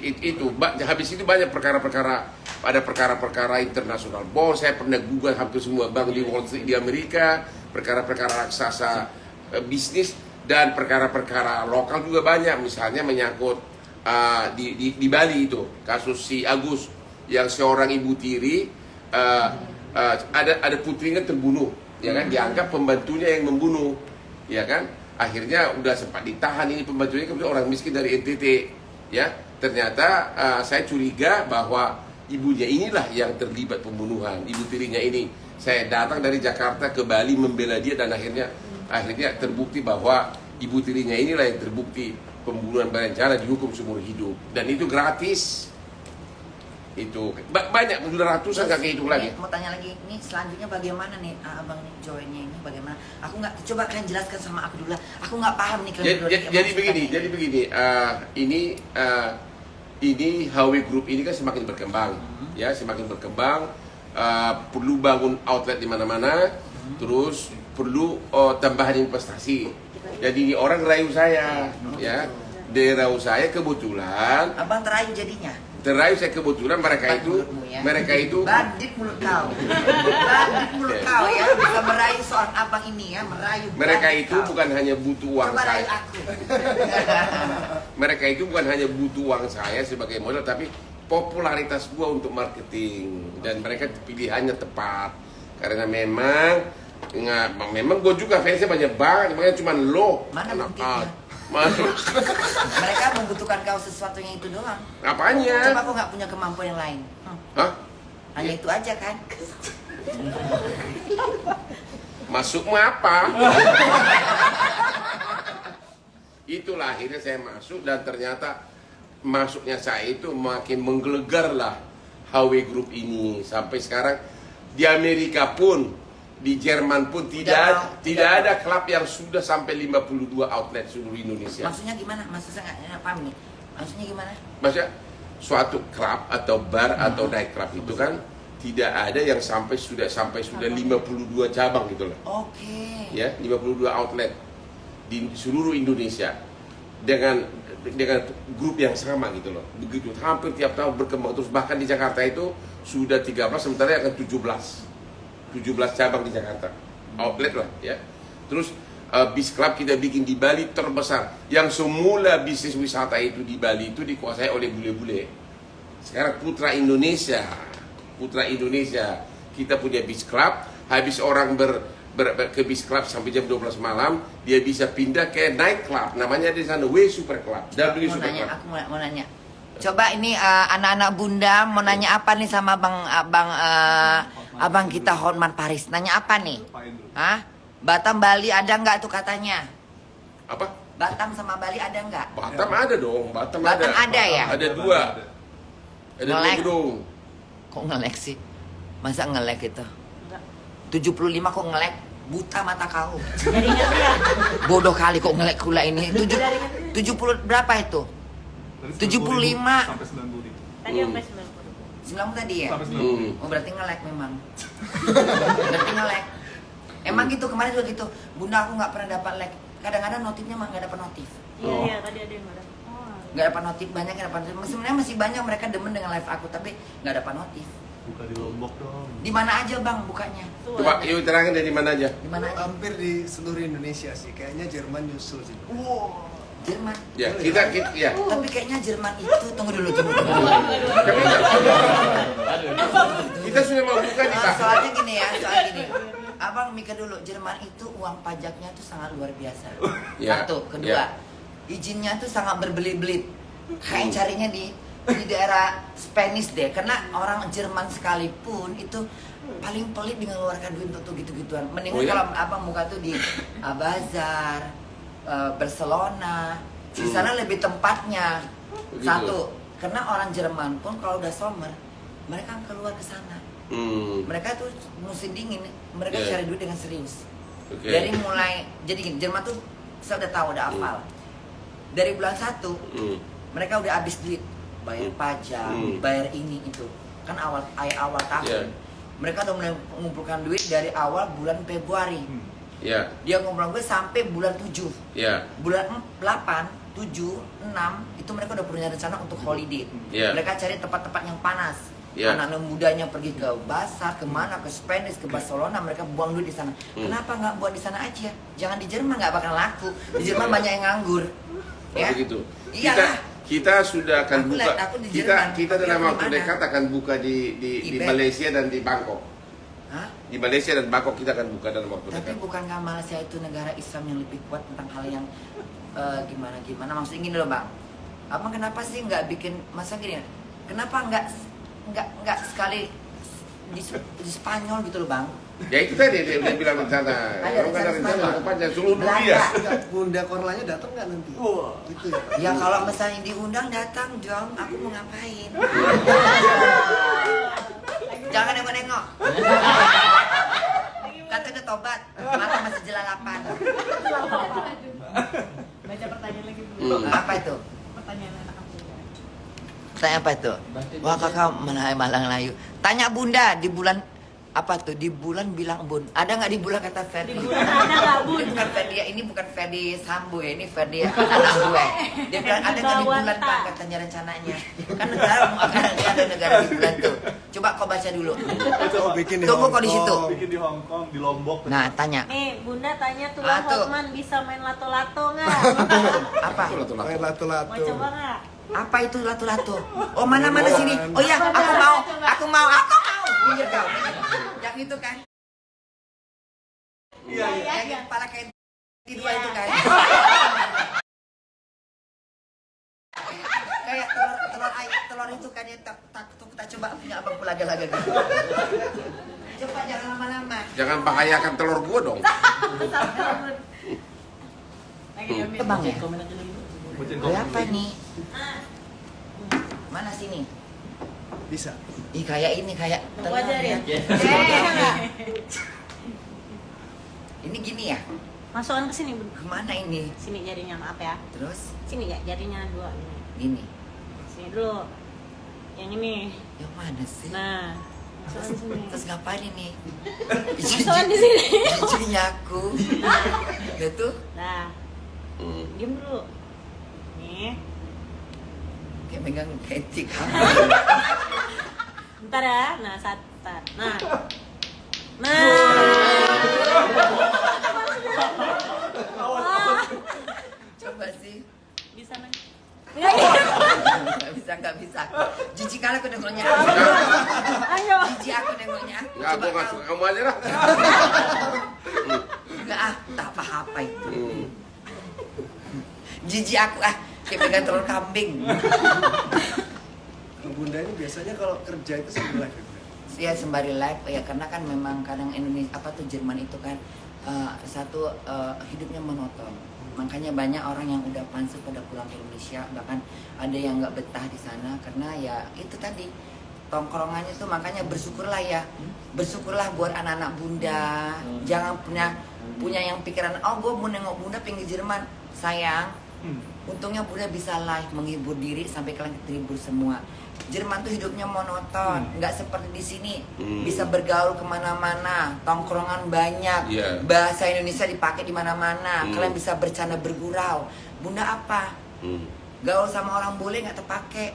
habis itu banyak perkara-perkara, ada perkara-perkara internasional. Saya pernah gugat hampir semua bank di Wall Street di Amerika, perkara-perkara raksasa bisnis, dan perkara-perkara lokal juga banyak. Misalnya menyangkut di Bali itu, kasus si Agus yang seorang ibu tiri, ada putrinya terbunuh, ya kan, dianggap pembantunya yang membunuh, ya kan. Akhirnya udah sempat ditahan, ini pembantunya kemudian orang miskin dari NTT, ya. Ternyata saya curiga bahwa ibunya inilah yang terlibat pembunuhan, ibu tirinya ini. Saya datang dari Jakarta ke Bali membela dia, dan akhirnya terbukti bahwa ibu tirinya inilah yang terbukti pembunuhan berencana, dihukum seumur hidup, dan itu gratis. Itu banyak, ratusan gak kehitung lagi. Mau tanya lagi, ini selanjutnya bagaimana nih abang nih joinnya ini bagaimana? Aku nggak, coba kalian jelaskan sama aku dulu lah. Aku nggak paham nih kalian berdua. Jadi begini, ini HW Group ini kan semakin berkembang, ya semakin berkembang. Perlu bangun outlet di mana-mana, terus perlu tambahan investasi. Jadi ini orang rayu saya, ya, dia rayu saya kebetulan. Abang terayu jadinya. Terayu saya kebetulan mereka itu bandit mulut kau, bandit mulut kau ya, bisa merayu seorang abang ini ya, merayu. mereka bandit itu kau. bukan hanya butuh uang Coba saya. rayu aku. Mereka itu bukan hanya butuh uang saya sebagai modal, tapi popularitas gua untuk marketing, dan mereka pilihannya tepat karena memang gue juga fansnya banyak banget, makanya cuma lo. Mana buktinya? Mereka membutuhkan kau sesuatunya itu doang. Apanya? Coba kau nggak punya kemampuan yang lain. Hah? Hanya itu aja kan? Masukmu apa? Itulah akhirnya saya masuk, dan ternyata masuknya saya itu makin menggelegar lah HW Group ini. Sampai sekarang di Amerika pun, di Jerman pun tidak ada klub yang sudah sampai 52 outlet seluruh Indonesia. Maksudnya gimana? Maksudnya nggak paham nih. Maksudnya gimana? Maksudnya suatu klub atau bar atau night club itu kan tidak ada yang sampai sudah 52 cabang gitu loh. Oke. Ya, 52 outlet di seluruh Indonesia dengan grup yang sama gitu loh. Begitu hampir tiap tahun berkembang terus, bahkan di Jakarta itu sudah 13, sementara akan 17. 17 cabang di Jakarta. Outlet lah ya. Terus bis club kita bikin di Bali terbesar. Yang semula bisnis wisata itu di Bali itu dikuasai oleh bule-bule. Sekarang Putra Indonesia kita punya bis club. Habis orang ke bis club sampai jam 12 malam, dia bisa pindah ke night club. Namanya di sana W Super Club. W Super Club. Aku mau nanya. Coba ini anak-anak bunda mau nanya apa nih sama abang kita Hotman Paris. Nanya apa nih? Hah? Batam Bali ada nggak tuh katanya? Apa? Batam sama Bali ada nggak? Batam ada dong. Batam ada ya? Ada 2. Ada 2 Ngelek. gedung. Kok ngelek sih? Masa ngelek itu? 75 kok ngelek? Buta mata kau. Jaringan dia. Bodoh kali kok ngelek kula ini. 70 berapa itu? 75. Sampai 90. Tadi sampai 90. 90 tadi ya? Sampai 90. Oh berarti ngelek memang. Berarti ngelek. Emang gitu kemarin juga gitu. Bunda aku nggak pernah dapat like. Kadang-kadang notifnya mah nggak dapat notif. Iya, tadi ada yang marah. Oh. Nggak dapat notif, banyak yang dapat notif. Sebenarnya masih banyak mereka demen dengan live aku tapi nggak dapat notif. Buka di Lombok dong. Di mana aja bang bukanya? Tuh, Coba yuk terangin dari mana aja. Di mana aja? Hampir di seluruh Indonesia sih, kayaknya Jerman nyusul sih. Jerman. Ya, kita ya. Tapi kayaknya Jerman itu tunggu dulu. Kami kita sudah mau buka di Pak. Soalnya gini. Abang mikir dulu, Jerman itu uang pajaknya tuh sangat luar biasa. Ya, Satu, kedua, izinnya tuh sangat berbelit-belit. Kayak carinya di daerah Spanish deh, karena orang Jerman sekalipun itu paling pelit dengan mengeluarkan duit untuk gitu-gituan. Mendingan kalau abang buka tuh di Bazar, Barcelona, di sana lebih tempatnya. Begitu. Satu, karena orang Jerman pun kalau udah summer, mereka keluar ke sana. Mereka tuh musim dingin, mereka cari duit dengan serius. Dari mulai, jadi gini, Jerman tuh saya udah tahu, udah hafal. Dari bulan 1, mereka udah habis duit, bayar pajak, bayar ini itu. Kan awal tahun. Mereka udah mulai mengumpulkan duit dari awal bulan Februari. Dia ngumpulkan duit sampai bulan 7. Bulan 8, 7, 6 itu mereka udah punya rencana untuk holiday. Mereka cari tempat-tempat yang panas. Anak-anak mudanya pergi ke Basar, kemana, ke Spanish, ke Barcelona, mereka buang duit di sana. Kenapa nggak buat di sana aja? Jangan di Jerman, nggak bakal laku. Di Jerman banyak yang nganggur. Ya? Begitu. Iya. Kita sudah akan buka. Aku di Jerman. Kita dalam waktu Gimana? dekat akan buka di Malaysia dan di Bangkok. Hah? Di Malaysia dan Bangkok kita akan buka dalam waktu Tapi dekat. bukankah Malaysia itu negara Islam yang lebih kuat tentang hal yang gimana? Maksudnya gini loh bang. Abang kenapa sih nggak bikin masa gini? Kenapa nggak sekali di Spanyol gitu loh bang? Ya itu tadi dia bilang rencana. Ada Kalau nggak ada rencana rencana apa? panjang seluruh Belanda. dunia. Bunda Korlanya datang nggak nanti? Gitu ya. Pak? Ya kalau misalnya diundang datang dong, aku mau ngapain? Jangan nengok-nengok. Kata udah tobat, mata masih jelalapan. Baca pertanyaan lagi dulu. Apa itu? Pertanyaan anak aku. Tanya apa itu? Wah kakak malang layu. Tanya bunda di bulan apa tuh? Di bulan bilang bun. Ada nggak di bulan kata Ferdi? Di bulan ada nggak, Bun? Ini bukan Ferdi, ini bukan Ferdi Sambo ya, ini Ferdi anak gue. Dia bilang ada nggak di bulan bang katanya rencananya. Kan negara akan ada negara di bulan tuh. Coba kau baca dulu. Oh, bikin di Tunggu Hong kok di situ. Kong. Bikin di Hong Kong, di Lombok. Nah tanya Nih, Bunda tanya tuh Ah, tuh. Hotman bisa main lato-lato nggak? apa? Itu lah. Main Mau lato-lato. coba nggak? Apa itu lato-lato? Oh mana sini? Oh ya aku mau. Minggir kau. Yang itu kan? Iya. Yang kepala kayak dua itu kan? Kayak telur itu kan yang tak coba punya abang pelaga-laga gitu. Coba jangan lama-lama. Jangan bahayakan telur gua dong. Lagi diambil. Bang ya? Bocin Berapa nih? Mana sini? Bisa. Ih kayak ini kayak Tunggu aja ya. telur. Ini gini ya? Masukkan ke sini, Bun. Kemana ini? Sini jarinya, maaf ya. Terus Sini ya, jarinya 2 ini. gini. Sini dulu. Yang ini. Yang mana sih? Nah, masukkan di sini. Terus ngapain ini? Masukkan di sini. Izinnya aku. Udah tuh Nah, diam dulu. Nih. kayak megang ketik. Bentar ya. Nah, satu. Nah. Coba sih. Bisa nang. Nggak bisa. Jijik kali aku nengoknya. Ayo. Jijik aku nengoknya. Nggak, aku nggak suka kamu aja lah. Enggak tak apa-apa itu. Hmm. Jijik aku kayak pegang telur kambing. Bunda ini biasanya kalau kerja itu sambil live ya, Bunda? Ya sembari live ya, karena kan memang kadang Indonesia Jerman itu kan hidupnya monoton. Makanya banyak orang yang udah panses pada pulang ke Indonesia, bahkan ada yang nggak betah di sana karena ya itu tadi tongkrongannya tuh. Makanya bersyukurlah ya, bersyukurlah buat anak-anak Bunda. Jangan punya yang pikiran gue mau nengok Bunda pinggir Jerman. Sayang, untungnya Bunda bisa live menghibur diri sampai kalian terhibur semua. Jerman tuh hidupnya monoton, nggak seperti di sini. Bisa bergaul kemana-mana, tongkrongan banyak, bahasa Indonesia dipakai di mana-mana. Kalian bisa bercanda bergurau. Bunda apa? Gaul sama orang boleh nggak terpakai.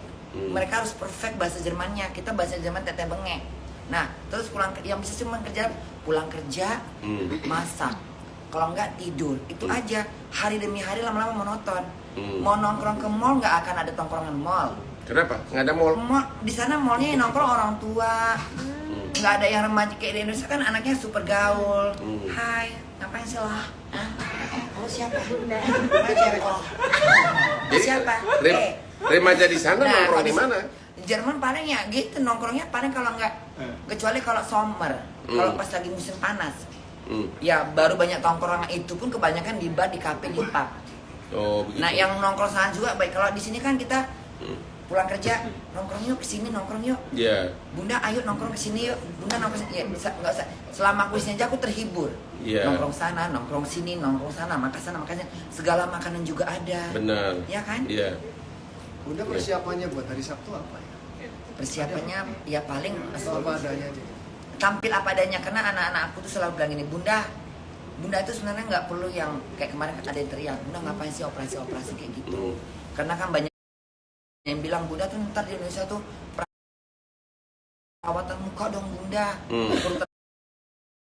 Mereka harus perfect bahasa Jermannya. Kita bahasa Jerman teteh bengek. Nah, terus yang bisa cuma kerja, pulang kerja, masak. Kalau nggak tidur, itu aja. Hari demi hari lama-lama monoton. Mau nongkrong ke mall nggak akan ada tongkrongan mall. Kenapa? Nggak ada mall? Di sana mallnya yang nongkrong orang tua, nggak ada yang remaja kayak di Indonesia kan anaknya super gaul. Hai, ngapain sih lah? Oh siapa? Bunda. Siapa? Remaja di sana nongkrong di mana? Jerman paling ya gitu nongkrongnya paling kalau nggak kecuali kalau summer, kalau pas lagi musim panas. Ya baru banyak tongkrongan, itu pun kebanyakan di bar, di kafe, di pub. Oh, begitu. Nah yang nongkrong sana juga baik. Kalau di sini kan kita pulang kerja nongkrong yuk kesini, nongkrong yuk. Bunda ayo nongkrong kesini yuk. Bunda nongkrong sini. Ya bisa nggak usah. Selama aku di sini aja aku terhibur. Nongkrong sana, nongkrong sini, nongkrong sana, makan sana, makan segala makanan juga ada. Benar. Ya kan? Iya. Bunda persiapannya buat hari Sabtu apa ya? Persiapannya ya paling Apa adanya aja. tampil apa adanya, karena anak-anak aku tuh selalu bilang gini, Bunda itu sebenarnya nggak perlu yang kayak kemarin ada yang teriak, Bunda ngapain sih operasi kayak gitu. Karena kan banyak yang bilang Bunda tuh ntar di Indonesia tuh perawatan muka dong Bunda.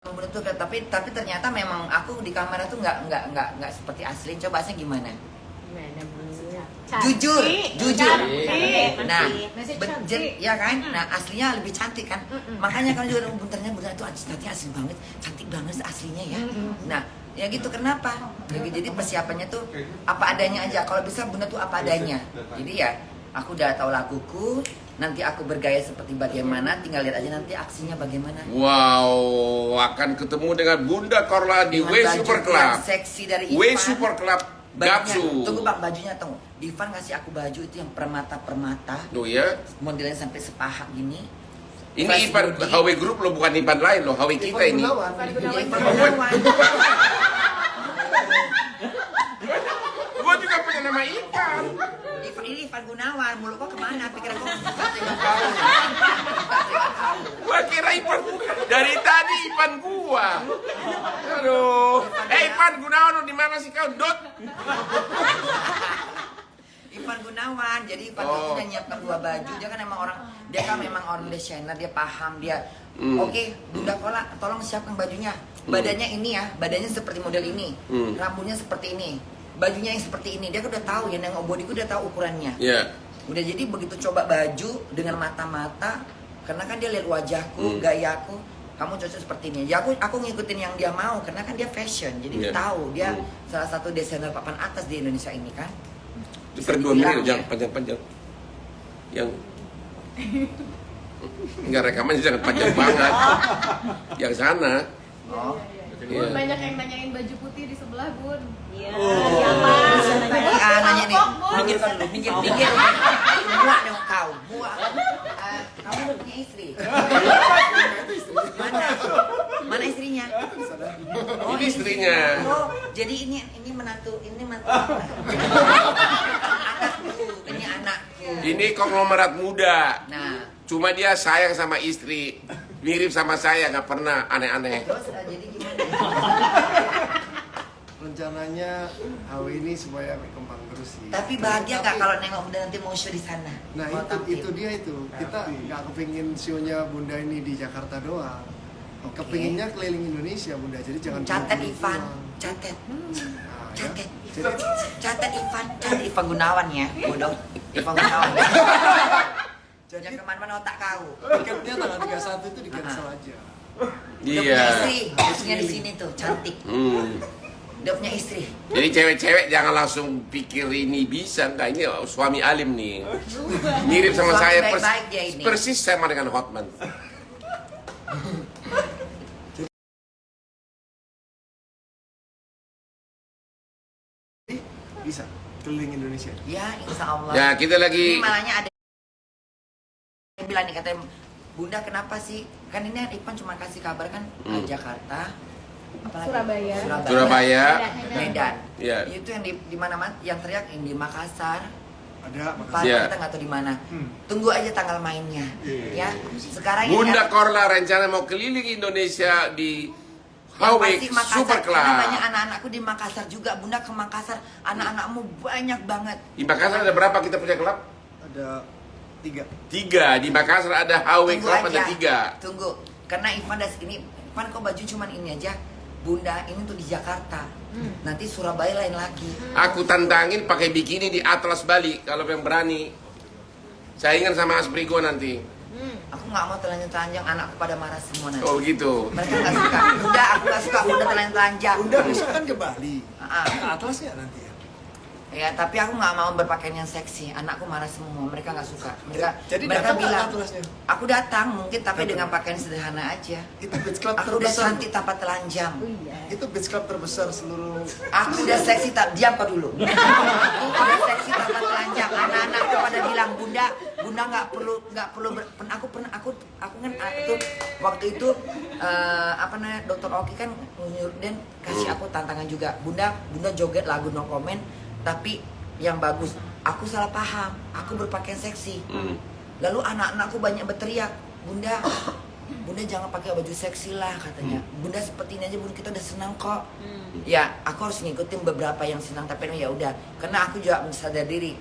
Bunda tuh tapi ternyata memang aku di kamera tuh nggak seperti asli. Coba sih gimana? Gimana Bu? Jujur. Nah, cantik. ya kan? Nah, aslinya lebih cantik kan? Makanya kan juga bunternya Bunda itu nanti asli banget, cantik banget aslinya ya. Nah, ya gitu kenapa? Jadi persiapannya tuh apa adanya aja. Kalau bisa Bunda tuh apa adanya. Jadi ya aku udah tahu laguku, nanti aku bergaya seperti bagaimana, tinggal lihat aja nanti aksinya bagaimana. Wow, akan ketemu dengan Bunda Korla di W Super Club. Seksi dari Ivan. W Super Club Gapsu. Tunggu Bang, bajunya tunggu. Ivan ngasih aku baju itu yang permata. Oh ya? Modelnya sampai sepaha gini. Ini Fresh Ivan body. HW Group loh, bukan Ivan lain loh, HW kita ini. Gunawan. Ya, Ivan Gunawan. Gua juga punya nama Ivan. Ini Ivan Gunawan, mulut kok kemana? Pikiran kok Gua kira Ivan bukan. Dari tadi Ivan gua. Aduh. Ivan Gunawan lo di mana sih kau? Dot. Ivan Gunawan, jadi Ivan itu udah nyiapkan 2 baju. Dia kan memang orang desainer, dia paham dia. Oke, Bunda Kola, tolong siapkan bajunya. Badannya ini ya, badannya seperti model ini, rambutnya seperti ini, bajunya yang seperti ini. Dia udah tahu ya, nengok bodiku udah tahu ukurannya. Udah, jadi begitu coba baju dengan mata-mata, karena kan dia lihat wajahku, gayaku, kamu cocok seperti ini. Ya aku ngikutin yang dia mau, karena kan dia fashion, jadi dia tahu dia salah satu desainer papan atas di Indonesia ini kan. Per 2 menit, jangan panjang-panjang. Yang enggak rekamannya jangan panjang banget. Yang sana. Oh. Bun, banyak yang nanyain baju putih di sebelah, Bun. Iya. Siapa? Nanya nih, Bun. minggir kan dulu, minggir. Muak dong kau, muak. Kamu udah punya istri? Mana istrinya? Ini istrinya. Oh, jadi ini menantu, ini mantu. Anakku, ini anakku. Ini konglomerat muda. Nah, Cuma dia sayang sama istri. Mirip sama saya, nggak pernah aneh-aneh. terus jadi gimana? Rencananya HW ini supaya berkembang terus sih. Tapi bahagia nggak kalau nengok Bunda nanti mau show di sana? Nah Mau tampil? itu dia itu. Kita nggak kepingin show-nya Bunda ini di Jakarta doang. Kepinginnya keliling Indonesia Bunda, jadi jangan Catat buru-buru Ivan, pulang. catat. Nah, ya. Catat. Jadi Catat Ivan Gunawan ya, bodoh. Ivan Gunawan. Jangan kemana-mana otak kau. tiketnya tanggal 31 itu di cancel aja. Dia Iya. punya istri, istrinya di sini tuh, cantik. Hmm. Dia punya istri. Jadi cewek-cewek jangan langsung pikir ini bisa, enggak, ini suami alim nih. Mirip sama Suami saya baik-baik dia ini. persis sama dengan Hotman. Jadi bisa keliling Indonesia. Ya, insya Allah. Ya, kita lagi Ini malahnya ada yang bilang nih, katanya, Bunda kenapa sih? Kan ini Ivan cuma kasih kabar kan ke Jakarta, apalagi? Surabaya. Surabaya. Medan. Ya. Itu yang di mana-mana yang teriak yang di Makassar. Ada Padahal Iya. kita nggak tahu di mana. Tunggu aja tanggal mainnya, ya. Sekarang Bunda ini Korla rencana mau keliling Indonesia di Hawaii pasti Makassar, Super karena Club. banyak anak-anakku di Makassar juga. Bunda ke Makassar, anak-anakmu banyak banget. Di Makassar ada berapa kita punya klub? ada 3. 3. Di Makassar ada Hawaii Club ada 3. Tunggu, karena Ivan das ini, Ivan kok baju cuman ini aja. Bunda ini tuh di Jakarta. Nanti Surabaya lain lagi. Aku tantangin pakai bikini di Atlas Bali kalau yang berani. Saingan sama Asprigo nanti. Aku nggak mau telanjang-telanjang, anakku pada marah semua nanti. Oh begitu. Mereka nggak suka. Bunda, aku nggak suka Bunda telanjang-telanjang. Bunda besok kan ke Bali. Ah, Ke Atlasnya nanti ya. ya, tapi aku nggak mau berpakaian yang seksi. Anakku marah semua. Mereka nggak suka. Jadi mereka datang nggak bilang, Atlasnya? aku datang mungkin tapi Datang. dengan pakaian sederhana aja. Itu beach club Aku udah terbesar. cantik tanpa telanjang. Oh iya. Itu beach club terbesar seluruh. Aku udah seksi tak diam kau dulu. Aku udah seksi tanpa telanjang. Anak-anakku pada bilang Bunda nggak perlu aku kan itu waktu itu apa namanya Dokter Oki kan nyuruh dan kasih aku tantangan juga. Bunda joget lagu No Comment tapi yang bagus. Aku salah paham. Aku berpakaian seksi. Lalu anak-anakku banyak berteriak, Bunda jangan pakai baju seksi lah katanya. Bunda seperti ini aja Bunda, kita udah senang kok. Ya, aku harus ngikutin beberapa yang senang tapi ya udah. Karena aku juga sadar diri.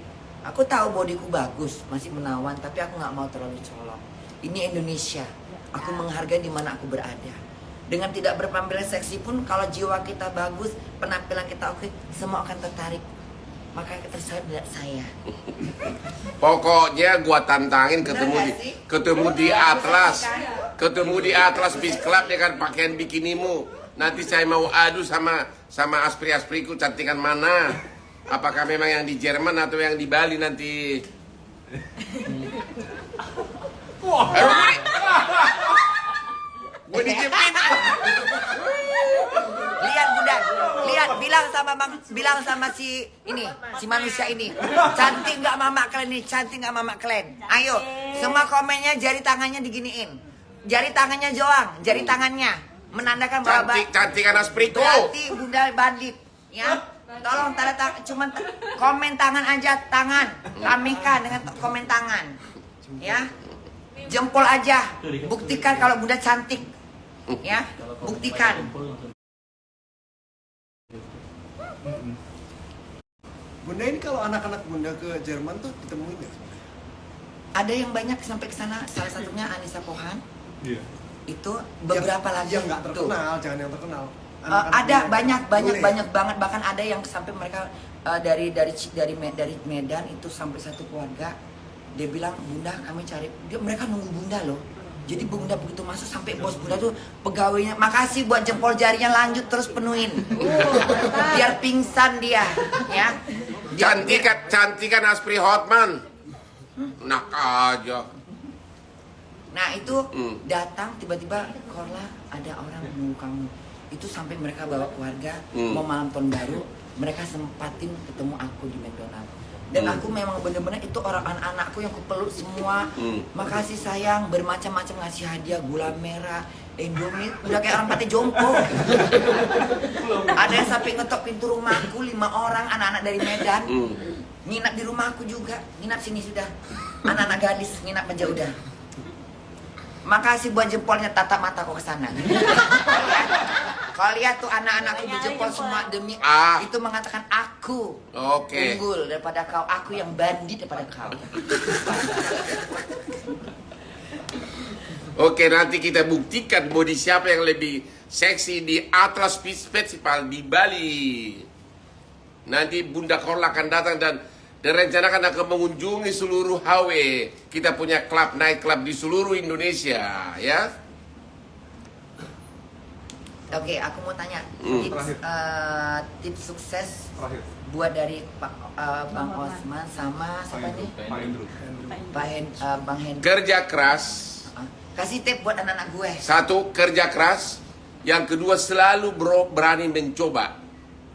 Aku tahu bodiku bagus, masih menawan, tapi aku nggak mau terlalu colok. Ini Indonesia. Aku menghargai di mana aku berada. Dengan tidak berpenampilan seksi pun, kalau jiwa kita bagus, penampilan kita oke, semua akan tertarik. Makanya tertarik saya. Pokoknya gua tantangin Bener ketemu nggak di sih? ketemu di Atlas. Ketemu di Atlas Beach Club dengan pakaian bikinimu. Nanti saya mau adu sama Aspri-Aspriku cantikan mana? Apakah memang yang di Jerman atau yang di Bali nanti? Gue dijepit. Lihat Bunda, lihat bilang sama si manusia ini, cantik nggak mama kalian ini, cantik nggak mama kalian. Ayo, semua komennya jari tangannya diginiin, jari tangannya Joang, jari tangannya menandakan bahwa Cantikan Aspriku. berarti Bunda bandit, ya. Tolong tanda tangan, cuman komen tangan aja, tangan, ramekan dengan komen tangan, ya. Jempol aja, buktikan kalau Bunda cantik, ya, buktikan. Bunda ini kalau anak-anak Bunda ke Jerman tuh ditemuin nggak? Ada yang banyak sampai ke sana, salah satunya Anissa Pohan. Iya. Itu beberapa lagi yang nggak tuh. terkenal, jangan yang terkenal. Ada Anak-anak boleh. banyak banget, bahkan ada yang sampai mereka dari Medan itu sampai satu keluarga. Dia bilang, Bunda kami cari, mereka nunggu Bunda loh. Jadi Bunda begitu masuk sampai bos Bunda tuh pegawainya, makasih buat jempol jarinya, lanjut terus penuhin. Biar pingsan dia, ya. Cantikan Aspri Hotman. Enak aja. Nah itu datang tiba-tiba, Korla ada orang menunggu kamu. Itu sampai mereka bawa keluarga mau malam tahun baru, mereka sempatin ketemu aku di McDonald. Dan aku memang bener-bener itu orang anak-anakku yang kupeluk semua. Makasih sayang, bermacam-macam ngasih hadiah, gula merah, Indomie, udah kayak orang pati jompo. Ada yang sampai ngetok pintu rumahku 5 orang anak-anak dari Medan. Nginap di rumahku juga, nginap sini sudah. Anak-anak gadis nginap aja udah. Makasih buat jempolnya, tatap mata kok ke sana. Kalau lihat tuh anak-anakku berjempol semua demi itu mengatakan aku Oke. unggul daripada kau, aku yang bandit daripada kau. Oke, nanti kita buktikan body siapa yang lebih seksi di Atlas Peace Festival di Bali. Nanti Bunda Korla akan datang dan direncanakan akan mengunjungi seluruh HW. Kita punya klub, night club di seluruh Indonesia, ya. Oke, aku mau tanya tips sukses Terakhir. buat dari Bang Osman sama siapa nih? Pak Hendro. Bang Henry. Kerja keras. Kasih tip buat anak-anak gue. Satu, kerja keras. Yang kedua, selalu berani mencoba.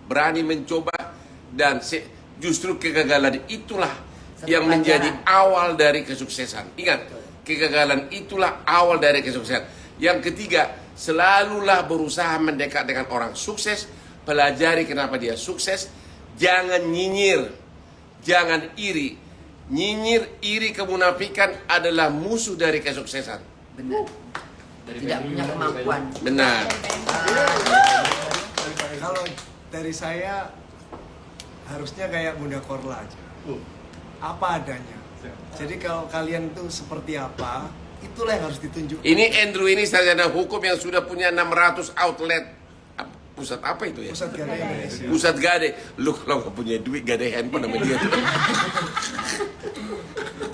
Berani mencoba. Dan justru kegagalan itulah Satu yang menjadi pelajaran. awal dari kesuksesan. Ingat, kegagalan itulah awal dari kesuksesan. Yang ketiga, selalulah berusaha mendekat dengan orang sukses. Pelajari kenapa dia sukses. Jangan nyinyir. Jangan iri. Nyinyir, iri, kemunafikan adalah musuh dari kesuksesan. Benar. Tidak punya kemampuan. Benar. Kalau dari saya harusnya kayak Bunda Korla aja. Apa adanya. Jadi kalau kalian tuh seperti apa, itulah yang harus ditunjukkan. Ini Andrew ini sarjana hukum yang sudah punya 600 outlet. Pusat apa itu ya? Pusat Gade Indonesia. Pusat Gade. Lu kalau nggak punya duit gak ada handphone sama dia tuh.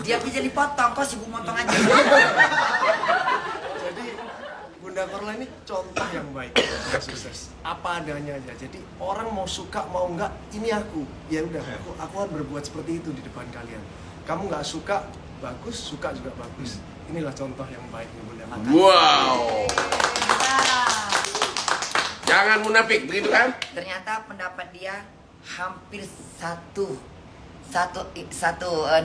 Dia bisa dipotong, kok sibuk motong aja. Jadi Bunda Korla ini contoh yang baik untuk sukses. Apa adanya aja. Jadi orang mau suka mau enggak, ini aku. Ya udah, aku akan berbuat seperti itu di depan kalian. Kamu nggak suka, bagus. Suka juga bagus. Inilah contoh yang baik nih Bunda Korla. Wow. Jangan munafik, begitu kan? Ternyata pendapat dia hampir satu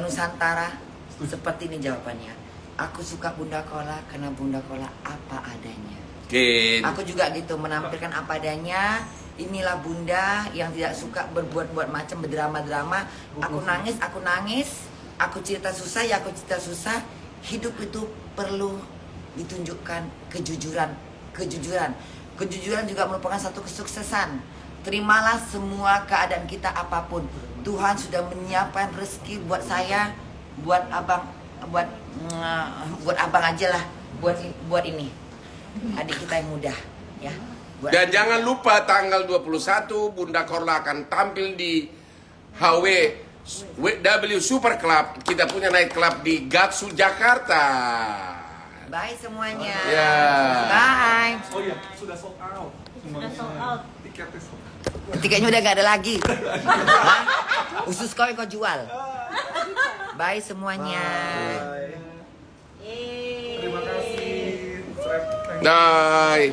Nusantara seperti ini jawabannya. Aku suka Bunda Korla karena Bunda Korla apa adanya. Oke. Aku juga gitu menampilkan apa adanya. Inilah Bunda yang tidak suka berbuat-buat macam berdrama-drama. Aku nangis. Aku cerita susah ya aku cerita susah. Hidup itu perlu ditunjukkan kejujuran. Kejujuran juga merupakan satu kesuksesan. Terimalah semua keadaan kita apapun. Tuhan sudah menyiapkan rezeki buat saya, buat abang, buat abang aja lah, buat ini. Adik kita yang muda, ya. Dan jangan lupa tanggal 21 Bunda Korla akan tampil di HW Super Club. Kita punya night club di Gatsu Jakarta. Bye semuanya. Ya. Bye. Oh iya, sudah sold out. Sudah sold out. Tiketnya sold out. Tiketnya udah gak ada lagi. Hah? Usus kau yang kau jual. Bye semuanya. Terima kasih. Bye.